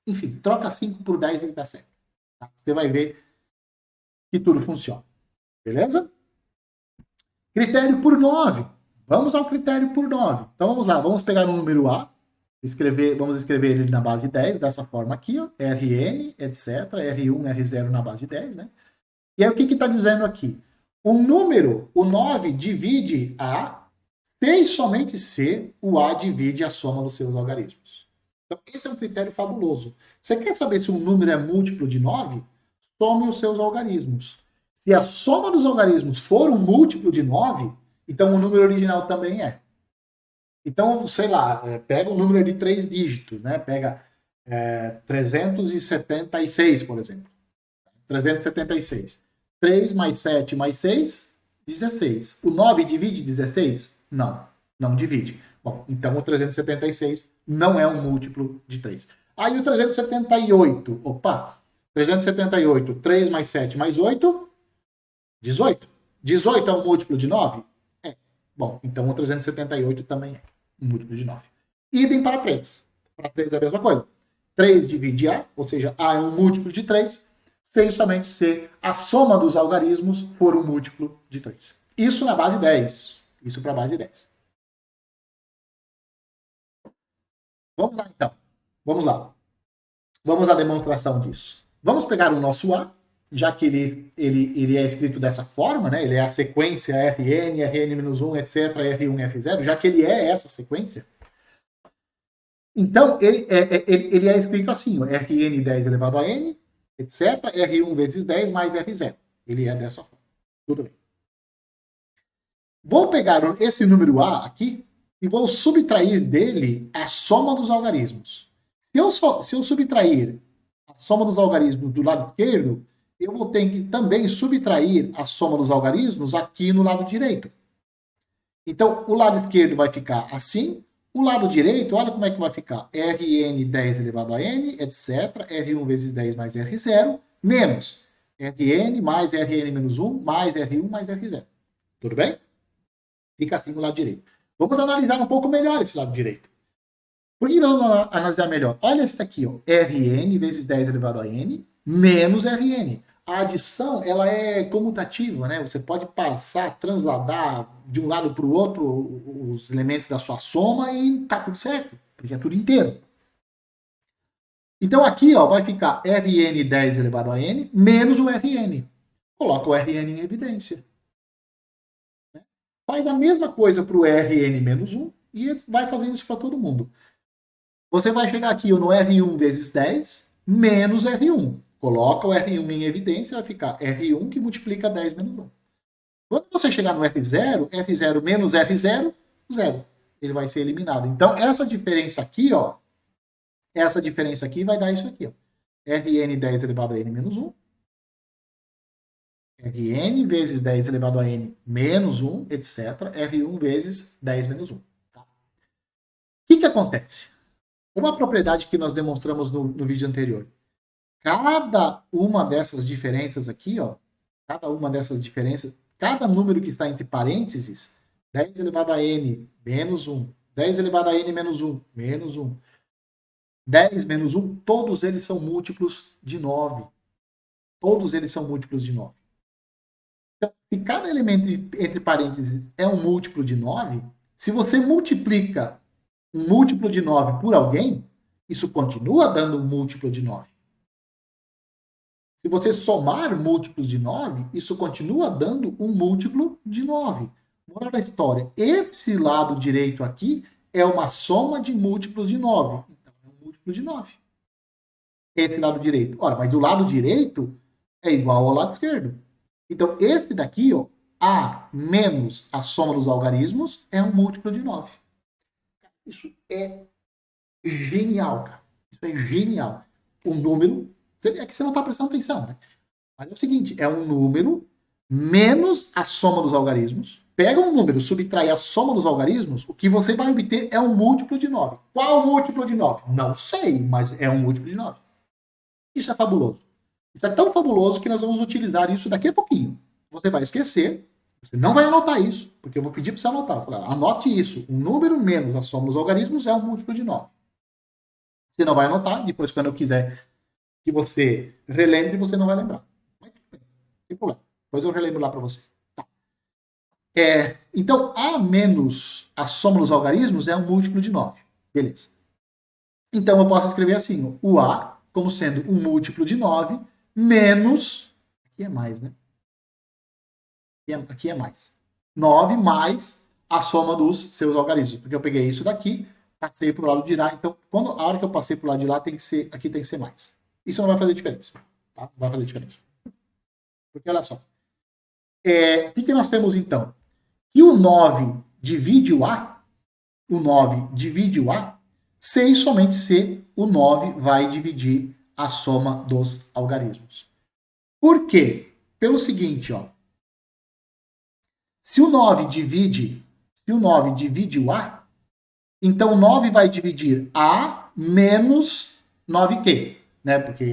A: Enfim, troca 5 por 10 e ele dá certo. Tá? Você vai ver que tudo funciona. Beleza? Critério por 9. Vamos ao critério por 9. Então vamos lá, vamos pegar o número A, vamos escrever ele na base 10, dessa forma aqui, ó, Rn, etc, R1, R0 na base 10, né? E aí o que está dizendo aqui? O número, o 9, divide A, se e somente se o A divide a soma dos seus algarismos. Então esse é um critério fabuloso. Você quer saber se um número é múltiplo de 9? Some os seus algarismos. Se a soma dos algarismos for um múltiplo de 9, então o número original também é. Então, sei lá, pega um número de 3 dígitos, né? Pega 376, por exemplo. 376. 3 mais 7 mais 6, 16. O 9 divide 16? Não, não divide. Bom, então o 376 não é um múltiplo de 3. Aí o 378, 378, 3 mais 7 mais 8, 18. 18 é um múltiplo de 9? É. Bom, então o 378 também é um múltiplo de 9. Idem para 3. Para 3 é a mesma coisa. 3 divide A, ou seja, A é um múltiplo de 3, sem somente se a soma dos algarismos for um múltiplo de 3. Isso na base 10. Isso para a base 10. Vamos lá, então. Vamos lá. Vamos à demonstração disso. Vamos pegar o nosso A, já que ele é escrito dessa forma, né? Ele é a sequência Rn, Rn-1, etc., R1, R0, já que ele é essa sequência. Então, ele é escrito assim, ó, Rn 10 elevado a n, etc., R1 vezes 10 mais R0. Ele é dessa forma. Tudo bem. Vou pegar esse número A aqui e vou subtrair dele a soma dos algarismos. Se eu subtrair a soma dos algarismos do lado esquerdo, eu vou ter que também subtrair a soma dos algarismos aqui no lado direito. Então, o lado esquerdo vai ficar assim. O lado direito, olha como é que vai ficar. Rn 10 elevado a n, etc. R1 vezes 10 mais R0, menos Rn mais Rn menos 1, mais R1 mais R0. Tudo bem? Fica assim no lado direito. Vamos analisar um pouco melhor esse lado direito. Por que não analisar melhor? Olha esse daqui, ó. Rn vezes 10 elevado a n, menos Rn. A adição, ela é comutativa, né? Você pode passar, transladar de um lado para o outro os elementos da sua soma e tá tudo certo, porque é tudo inteiro. Então aqui, ó, vai ficar Rn 10 elevado a n menos o Rn. Coloca o Rn em evidência. Faz a mesma coisa para o Rn menos 1 e vai fazendo isso para todo mundo. Você vai chegar aqui ó, no R1 vezes 10 menos R1. Coloca o R1 em evidência, vai ficar R1 que multiplica 10 menos 1. Quando você chegar no R0, R0 menos R0, 0. Ele vai ser eliminado. Então, essa diferença aqui, ó, essa diferença aqui vai dar isso aqui, ó. Rn 10 elevado a n menos 1. Rn vezes 10 elevado a n menos 1, etc. R1 vezes 10 menos 1. Tá? O que acontece? Uma propriedade que nós demonstramos no vídeo anterior. Cada uma dessas diferenças aqui, ó, cada uma dessas diferenças, cada número que está entre parênteses, 10 elevado a n menos 1, 10 elevado a n menos 1, menos 1, 10 menos 1, todos eles são múltiplos de 9. Todos eles são múltiplos de 9. Então, se cada elemento entre parênteses é um múltiplo de 9, se você multiplica um múltiplo de 9 por alguém, isso continua dando um múltiplo de 9. Se você somar múltiplos de 9, isso continua dando um múltiplo de 9. Moral da história, esse lado direito aqui é uma soma de múltiplos de 9. Então, é um múltiplo de 9. Esse lado direito. Ora, mas o lado direito é igual ao lado esquerdo. Então, esse daqui, ó, A menos a soma dos algarismos, é um múltiplo de 9. Isso é genial, cara. Isso é genial. O número... É que você não está prestando atenção, né? Mas é o seguinte, é um número menos a soma dos algarismos. Pega um número, subtrai a soma dos algarismos, o que você vai obter é um múltiplo de 9. Qual múltiplo de 9? Não sei, mas é um múltiplo de 9. Isso é fabuloso. Isso é tão fabuloso que nós vamos utilizar isso daqui a pouquinho. Você vai esquecer, você não vai anotar isso, porque eu vou pedir para você anotar. Eu vou falar, anote isso. Um número menos a soma dos algarismos é um múltiplo de 9. Você não vai anotar, depois quando eu quiser que você relembre, você não vai lembrar. Mas tudo bem, não tem problema. Depois eu relembro lá para você. Tá. Então, A menos a soma dos algarismos é um múltiplo de 9. Beleza. Então, eu posso escrever assim, o A como sendo um múltiplo de 9 menos... Aqui é mais, né? Aqui é mais. 9 mais a soma dos seus algarismos. Porque eu peguei isso daqui, passei para o lado de lá. Então, a hora que eu passei para o lado de lá, aqui tem que ser mais. Isso não vai fazer diferença. Tá? Não vai fazer diferença. Porque olha só. O que nós temos então? Que o 9 divide o A, o 9 divide o A, se e somente se o 9 vai dividir a soma dos algarismos. Por quê? Pelo seguinte, ó. Se o 9 divide o A, então 9 vai dividir A menos 9Q. Né? Porque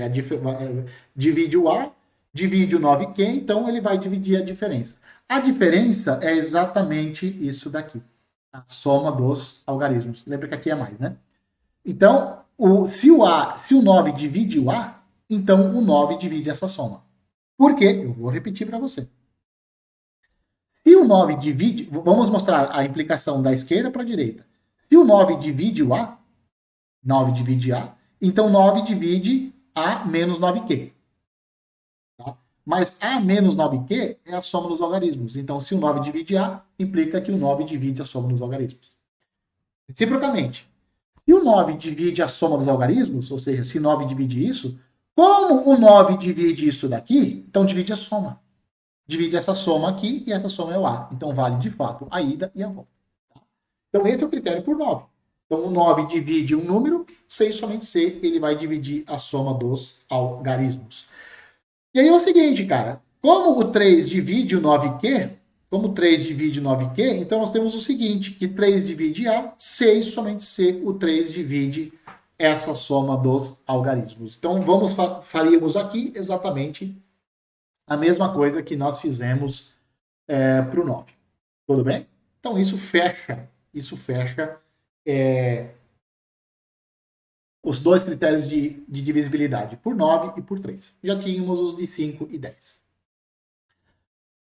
A: divide o A, divide o 9Q, então ele vai dividir a diferença. A diferença é exatamente isso daqui. A soma dos algarismos. Lembra que aqui é mais, né? Então, se o 9 divide o A, então o 9 divide essa soma. Por quê? Eu vou repetir para você. Se o 9 divide... Vamos mostrar a implicação da esquerda para a direita. Se o 9 divide o A, 9 divide A, então 9 divide A menos 9Q. Tá? Mas A menos 9Q é a soma dos algarismos. Então, se o 9 divide A, implica que o 9 divide a soma dos algarismos. Reciprocamente, se o 9 divide a soma dos algarismos, ou seja, se 9 divide isso, como o 9 divide isso daqui, então divide a soma. divide essa soma aqui e essa soma é o A. Então vale de fato a ida e a volta. Tá? Então esse é o critério por 9. Então o 9 divide um número, C e somente C, ele vai dividir a soma dos algarismos. E aí é o seguinte, cara, como o 3 divide o 9Q, como 3 divide o 9Q, então nós temos o seguinte, que 3 divide A, C e somente C, o 3 divide essa soma dos algarismos. Então faríamos aqui exatamente a mesma coisa que nós fizemos para o 9. Tudo bem? Então isso fecha os dois critérios de divisibilidade, por 9 e por 3. Já tínhamos os de 5 e 10.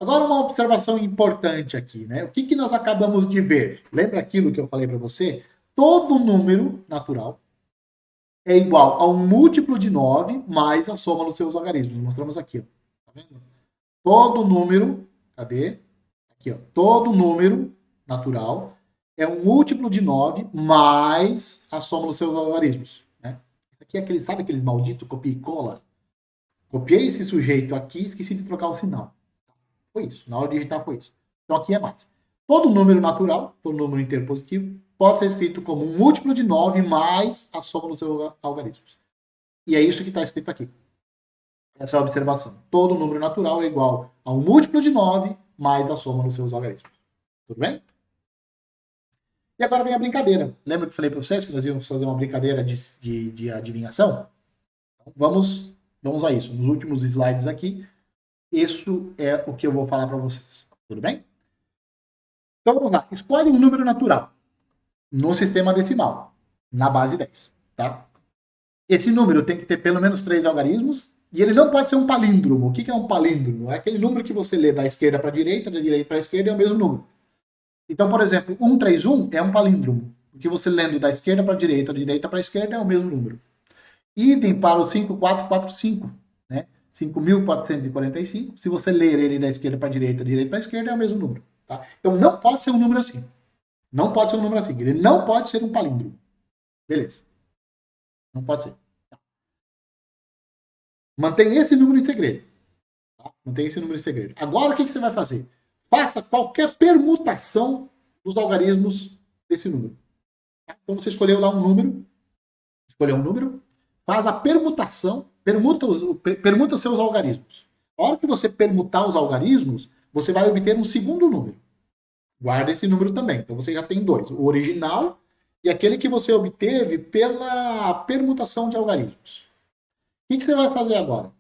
A: Agora uma observação importante aqui, né? O que nós acabamos de ver? Lembra aquilo que eu falei para você? Todo número natural é igual a um múltiplo de 9 mais a soma dos seus algarismos. Mostramos aqui, ó. Tá vendo? Todo número, cadê? Aqui, ó. Todo número natural é um múltiplo de 9 mais a soma dos seus algarismos. Né? Isso aqui é sabe aqueles malditos copia e cola? Copiei esse sujeito aqui e esqueci de trocar o sinal. Foi isso. Na hora de digitar foi isso. Então aqui é mais. Todo número natural, todo número inteiro positivo, pode ser escrito como um múltiplo de 9 mais a soma dos seus algarismos. E é isso que está escrito aqui. Essa é a observação. Todo número natural é igual a um múltiplo de 9 mais a soma dos seus algarismos. Tudo bem? E agora vem a brincadeira. Lembra que eu falei para vocês que nós íamos fazer uma brincadeira de adivinhação? Então, vamos a isso. Nos últimos slides aqui, isso é o que eu vou falar para vocês. Tudo bem? Então vamos lá. Escolhe um número natural no sistema decimal, na base 10. Tá? Esse número tem que ter pelo menos 3 algarismos e ele não pode ser um palíndromo. O que é um palíndromo? É aquele número que você lê da esquerda para a direita, da direita para a esquerda, é o mesmo número. Então, por exemplo, 131 é um palíndromo, porque você lendo da esquerda para a direita, da direita para a esquerda é o mesmo número. Idem para o 5445, né? 5.445, se você ler ele da esquerda para a direita, da direita para a esquerda, é o mesmo número. Tá? Então, não pode ser um número assim. Não pode ser um número assim. Ele não pode ser um palíndromo. Beleza. Não pode ser. Mantém esse número em segredo. Tá? Mantém esse número em segredo. Agora, o que você vai fazer? Faça qualquer permutação dos algarismos desse número. Tá? Então, você escolheu lá um número, faz a permutação, permuta os seus algarismos. A hora que você permutar os algarismos, você vai obter um segundo número. Guarda esse número também. Então, você já tem 2. O original e aquele que você obteve pela permutação de algarismos. O que você vai fazer agora?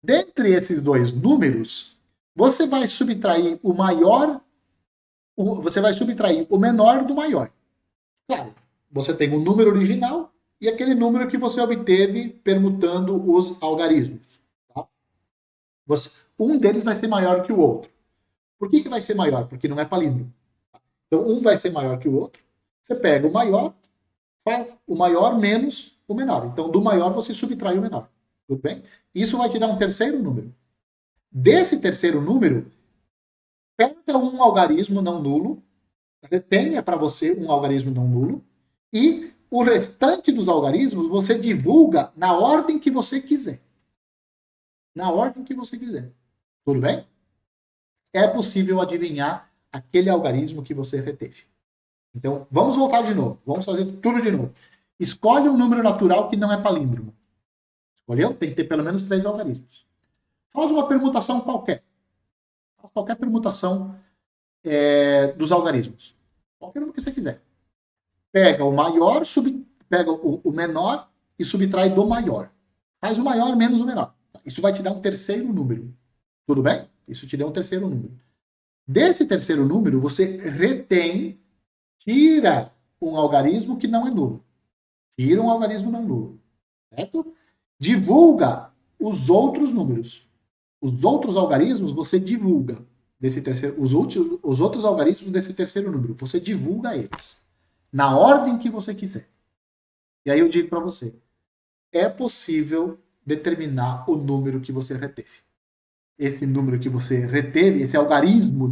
A: Dentre esses 2 números, você vai subtrair o maior, você vai subtrair o menor do maior. Claro, você tem o número original e aquele número que você obteve permutando os algarismos. Tá? Um deles vai ser maior que o outro. Por que vai ser maior? Porque não é palíndromo. Então, um vai ser maior que o outro. Você pega o maior, faz o maior menos o menor. Então, do maior você subtrai o menor. Tudo bem? Isso vai te dar um terceiro número. Desse terceiro número, pega um algarismo não nulo, retenha para você um algarismo não nulo, e o restante dos algarismos você divulga na ordem que você quiser. Na ordem que você quiser. Tudo bem? É possível adivinhar aquele algarismo que você reteve. Então, vamos voltar de novo. Vamos fazer tudo de novo. Escolhe um número natural que não é palíndromo. Escolheu? Tem que ter pelo menos 3 algarismos. Faz uma permutação qualquer. Faz qualquer permutação dos algarismos. Qualquer número que você quiser. Pega o maior, pega o menor e subtrai do maior. Faz o maior menos o menor. Isso vai te dar um terceiro número. Tudo bem? Isso te deu um terceiro número. Desse terceiro número, você retém, tira um algarismo que não é nulo. Tira um algarismo não nulo. Certo? Divulga os outros números. Os outros algarismos você divulga desse terceiro, os outros algarismos desse terceiro número. Você divulga eles na ordem que você quiser. E aí eu digo para você, é possível determinar o número que você reteve. Esse número que você reteve, esse algarismo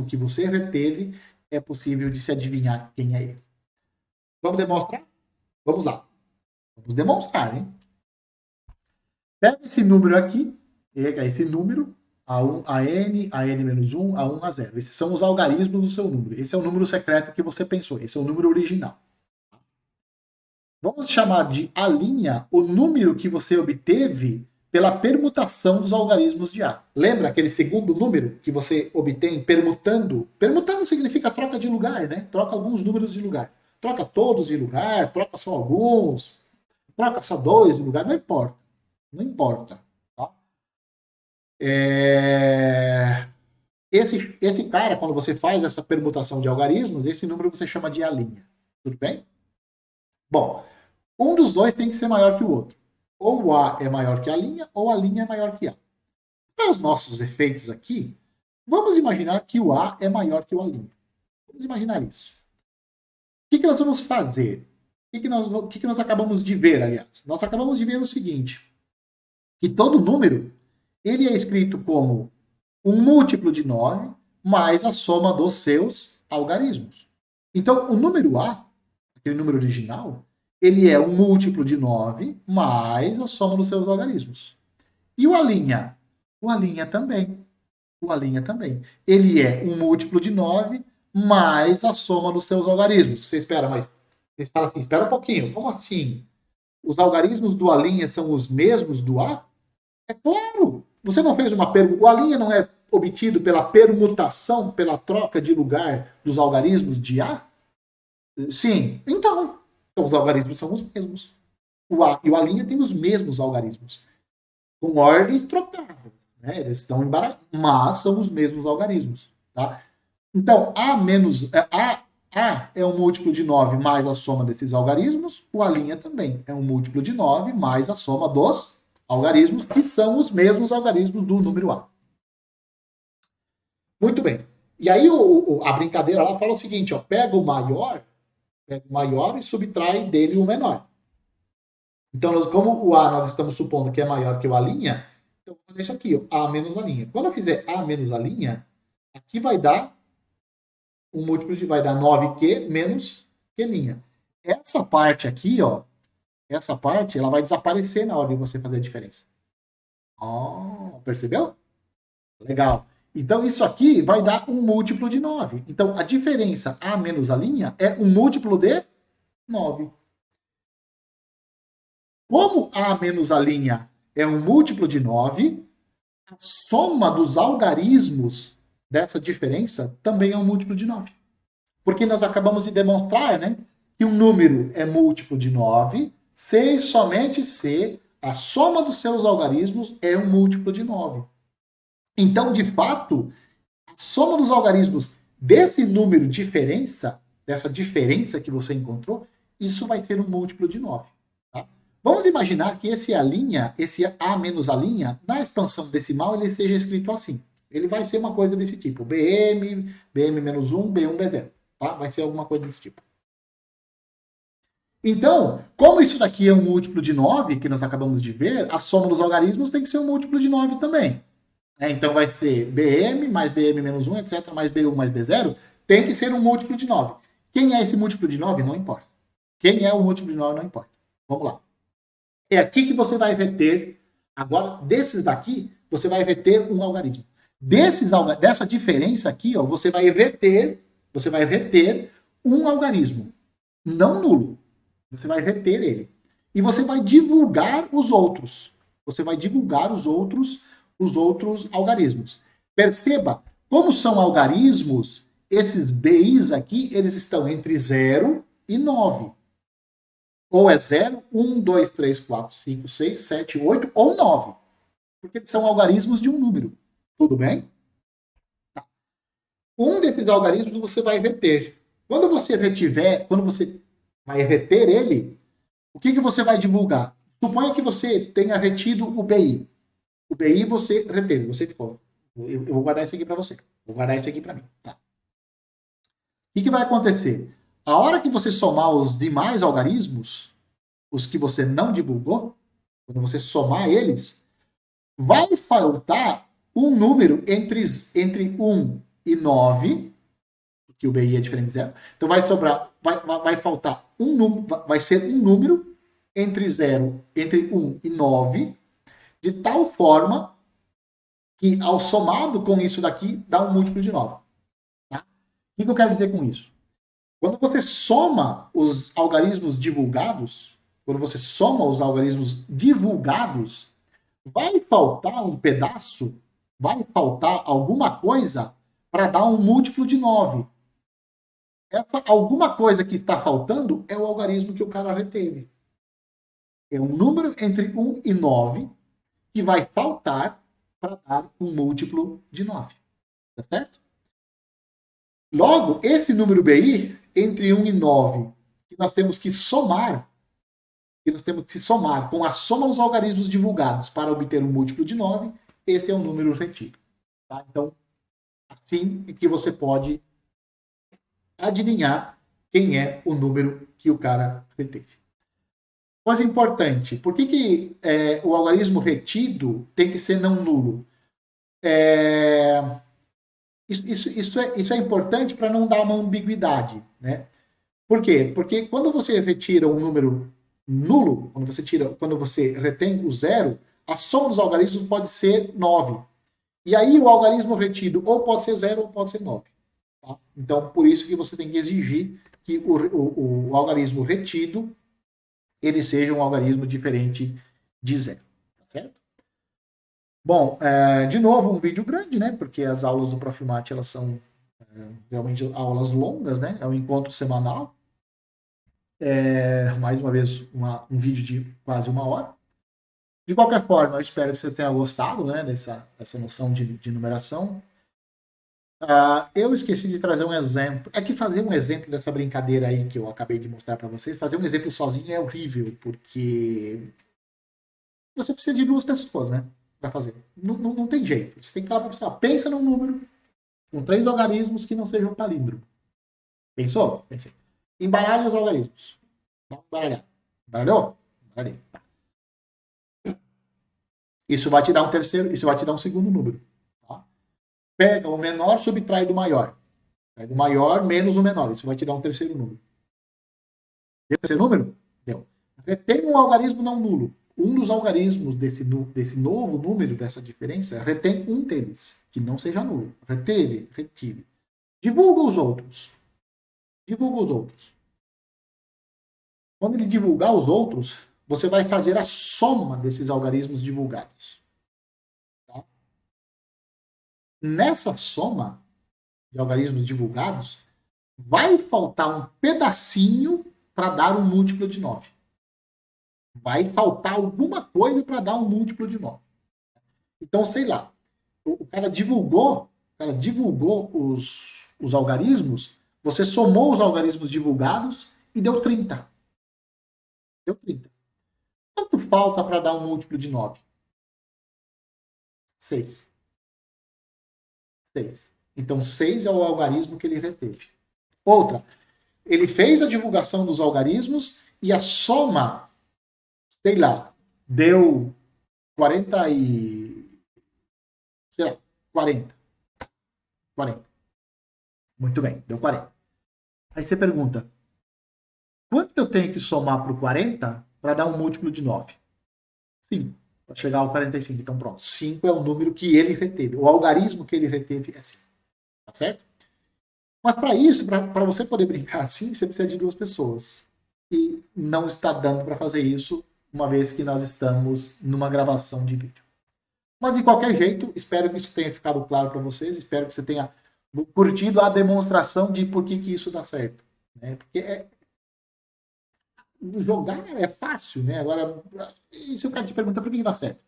A: que você reteve, é possível de se adivinhar quem é ele. Vamos demonstrar? Vamos lá. Vamos demonstrar, hein? Pega esse número aqui esse número, A1, a n-1, A1, A0. Esses são os algarismos do seu número. Esse é o número secreto que você pensou. Esse é o número original. Vamos chamar de A' o número que você obteve pela permutação dos algarismos de A. Lembra aquele segundo número que você obtém permutando? Permutando significa troca de lugar, né? Troca alguns números de lugar. Troca todos de lugar, troca só alguns, troca só dois de lugar, não importa. Não importa. Tá? Esse cara, quando você faz essa permutação de algarismos, esse número você chama de A'. Tudo bem? Bom, um dos dois tem que ser maior que o outro. Ou o A é maior que a linha, ou a linha é maior que A. Para os nossos efeitos aqui, vamos imaginar que o A é maior que o A'. Vamos imaginar isso. O que nós vamos fazer? O que nós acabamos de ver, aliás? Nós acabamos de ver o seguinte, que todo número ele é escrito como um múltiplo de 9 mais a soma dos seus algarismos. Então, o número A, aquele número original, ele é um múltiplo de 9 mais a soma dos seus algarismos. E o A'? O A' também. O A' também. Ele é um múltiplo de 9 mais a soma dos seus algarismos. Você espera, mas você fala assim, espera um pouquinho. Como assim? Os algarismos do A' são os mesmos do A? É claro. Você não fez uma pergunta. O A' não é obtido pela permutação, pela troca de lugar dos algarismos de A? Sim. Então os algarismos são os mesmos. O A e o A' têm os mesmos algarismos, com ordens trocadas. Né? Eles estão embaraçados, mas são os mesmos algarismos. Tá? Então, A é um múltiplo de 9 mais a soma desses algarismos, o A' também é um múltiplo de 9 mais a soma dos algarismos, que são os mesmos algarismos do número A. Muito bem. E aí a brincadeira lá fala o seguinte, ó, pega o maior e subtrai dele o menor. Então, como o A nós estamos supondo que é maior que o A', então eu vou fazer isso aqui, ó, A menos A'. Quando eu fizer A menos A', aqui vai dar um múltiplo de vai dar 9Q menos Q'. Essa parte aqui, ó, essa parte, ela vai desaparecer na hora de você fazer a diferença. Oh, percebeu? Legal. Então, isso aqui vai dar um múltiplo de 9. Então, a diferença A menos A' é um múltiplo de 9. Como A menos A' é um múltiplo de 9, a soma dos algarismos dessa diferença também é um múltiplo de 9. Porque nós acabamos de demonstrar, né, que um número é múltiplo de 9 se e somente se a soma dos seus algarismos é um múltiplo de 9. Então, de fato, a soma dos algarismos desse número diferença, dessa diferença que você encontrou, isso vai ser um múltiplo de 9. Tá? Vamos imaginar que esse A' menos A', na expansão decimal, ele seja escrito assim. Ele vai ser uma coisa desse tipo. BM, BM menos 1, B1, B0. Tá? Vai ser alguma coisa desse tipo. Então, como isso daqui é um múltiplo de 9, que nós acabamos de ver, a soma dos algarismos tem que ser um múltiplo de 9 também. Então vai ser BM mais BM menos 1, etc., mais B1 mais B0, tem que ser um múltiplo de 9. Quem é esse múltiplo de 9? Não importa. Quem é o múltiplo de 9 não importa. Vamos lá. É aqui que você vai reter, agora, desses daqui, você vai reter um algarismo. Dessa diferença aqui, ó, você vai reter um algarismo, não nulo. Você vai reter ele. E você vai divulgar os outros. Você vai divulgar os outros algarismos. Perceba, como são algarismos, esses BIs aqui, eles estão entre 0 e 9. Ou é 0, 1, 2, 3, 4, 5, 6, 7, 8 ou 9. Porque são algarismos de um número. Tudo bem? Tá. Um desses algarismos você vai reter. Quando você vai reter ele, o que você vai divulgar? Suponha que você tenha retido o BI. O BI você reteve, você ficou. Eu vou guardar isso aqui para você. Vou guardar isso aqui para mim. Tá. O que vai acontecer? A hora que você somar os demais algarismos, os que você não divulgou, quando você somar eles, vai faltar um número entre 1 e 9, que o BI é diferente de 0. Então vai sobrar, vai faltar um número, vai ser um número entre 1 e 9, de tal forma que ao somado com isso daqui dá um múltiplo de 9. Tá? O que eu quero dizer com isso? Quando você soma os algarismos divulgados, vai faltar um pedaço, vai faltar alguma coisa para dar um múltiplo de 9. Essa alguma coisa que está faltando é o algarismo que o cara reteve. É um número entre 1 e 9 que vai faltar para dar um múltiplo de 9. Tá certo? Logo, esse número BI, entre 1 e 9, que nós temos que somar com a soma dos algarismos divulgados para obter um múltiplo de 9, esse é o número retido. Tá? Então, assim é que você pode adivinhar quem é o número que o cara reteve. Coisa importante, por que o algarismo retido tem que ser não nulo? Isso é importante para não dar uma ambiguidade, né? Por quê? Porque quando você retira um número nulo, quando você retém o zero, a soma dos algarismos pode ser 9. E aí o algarismo retido ou pode ser 0 ou pode ser 9. Tá? Então, por isso que você tem que exigir que o algarismo retido ele seja um algarismo diferente de 0. Tá certo? Bom, de novo, um vídeo grande, né? Porque as aulas do Profimate, elas são realmente aulas longas, né? É um encontro semanal. Mais uma vez, um vídeo de quase 1 hora. De qualquer forma, eu espero que você tenha gostado, né? Dessa noção de numeração. Eu esqueci de trazer um exemplo. É que fazer um exemplo dessa brincadeira aí que eu acabei de mostrar para vocês, fazer um exemplo sozinho é horrível, porque você precisa de 2 pessoas, né? Para fazer. Não tem jeito. Você tem que falar para a pessoa, pensa num número com 3 algarismos que não sejam palíndromo. Pensou? Pensei. Embaralhe os algarismos. Vamos embaralhar. Embaralhou? Embaralhei. Tá. Isso vai te dar um segundo número. Tá? Pega o menor, subtrai do maior. Pega o maior menos o menor. Isso vai te dar um terceiro número. Deu o terceiro número? Deu. Retém um algarismo não nulo. Um dos algarismos desse novo número, dessa diferença, retém um deles, que não seja nulo. Retive. Divulga os outros. Quando ele divulgar os outros, você vai fazer a soma desses algarismos divulgados. Tá? Nessa soma de algarismos divulgados, vai faltar um pedacinho para dar um múltiplo de 9. Vai faltar alguma coisa para dar um múltiplo de 9. Então, sei lá, o cara divulgou os algarismos, você somou os algarismos divulgados e deu 30. Deu 30. Quanto falta para dar um múltiplo de 9? 6. Então, 6 é o algarismo que ele reteve. Outra, ele fez a divulgação dos algarismos e a soma, sei lá, deu 40 e... sei lá, 40. Muito bem, deu 40. Aí você pergunta, quanto eu tenho que somar para o 40 para dar um múltiplo de 9? 5. Para chegar ao 45. Então, pronto. 5 é o número que ele reteve. O algarismo que ele reteve é 5. Tá certo? Mas para isso, para você poder brincar assim, você precisa de 2 pessoas. E não está dando para fazer isso, uma vez que nós estamos numa gravação de vídeo. Mas de qualquer jeito, espero que isso tenha ficado claro para vocês. Espero que você tenha curtido a demonstração de por que isso dá certo. Né? Porque jogar é fácil, né? Agora, e se o cara te pergunta por que dá certo?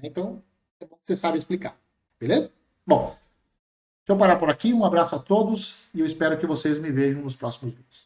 A: Então, é bom que você sabe explicar. Beleza? Bom, deixa eu parar por aqui. Um abraço a todos e eu espero que vocês me vejam nos próximos vídeos.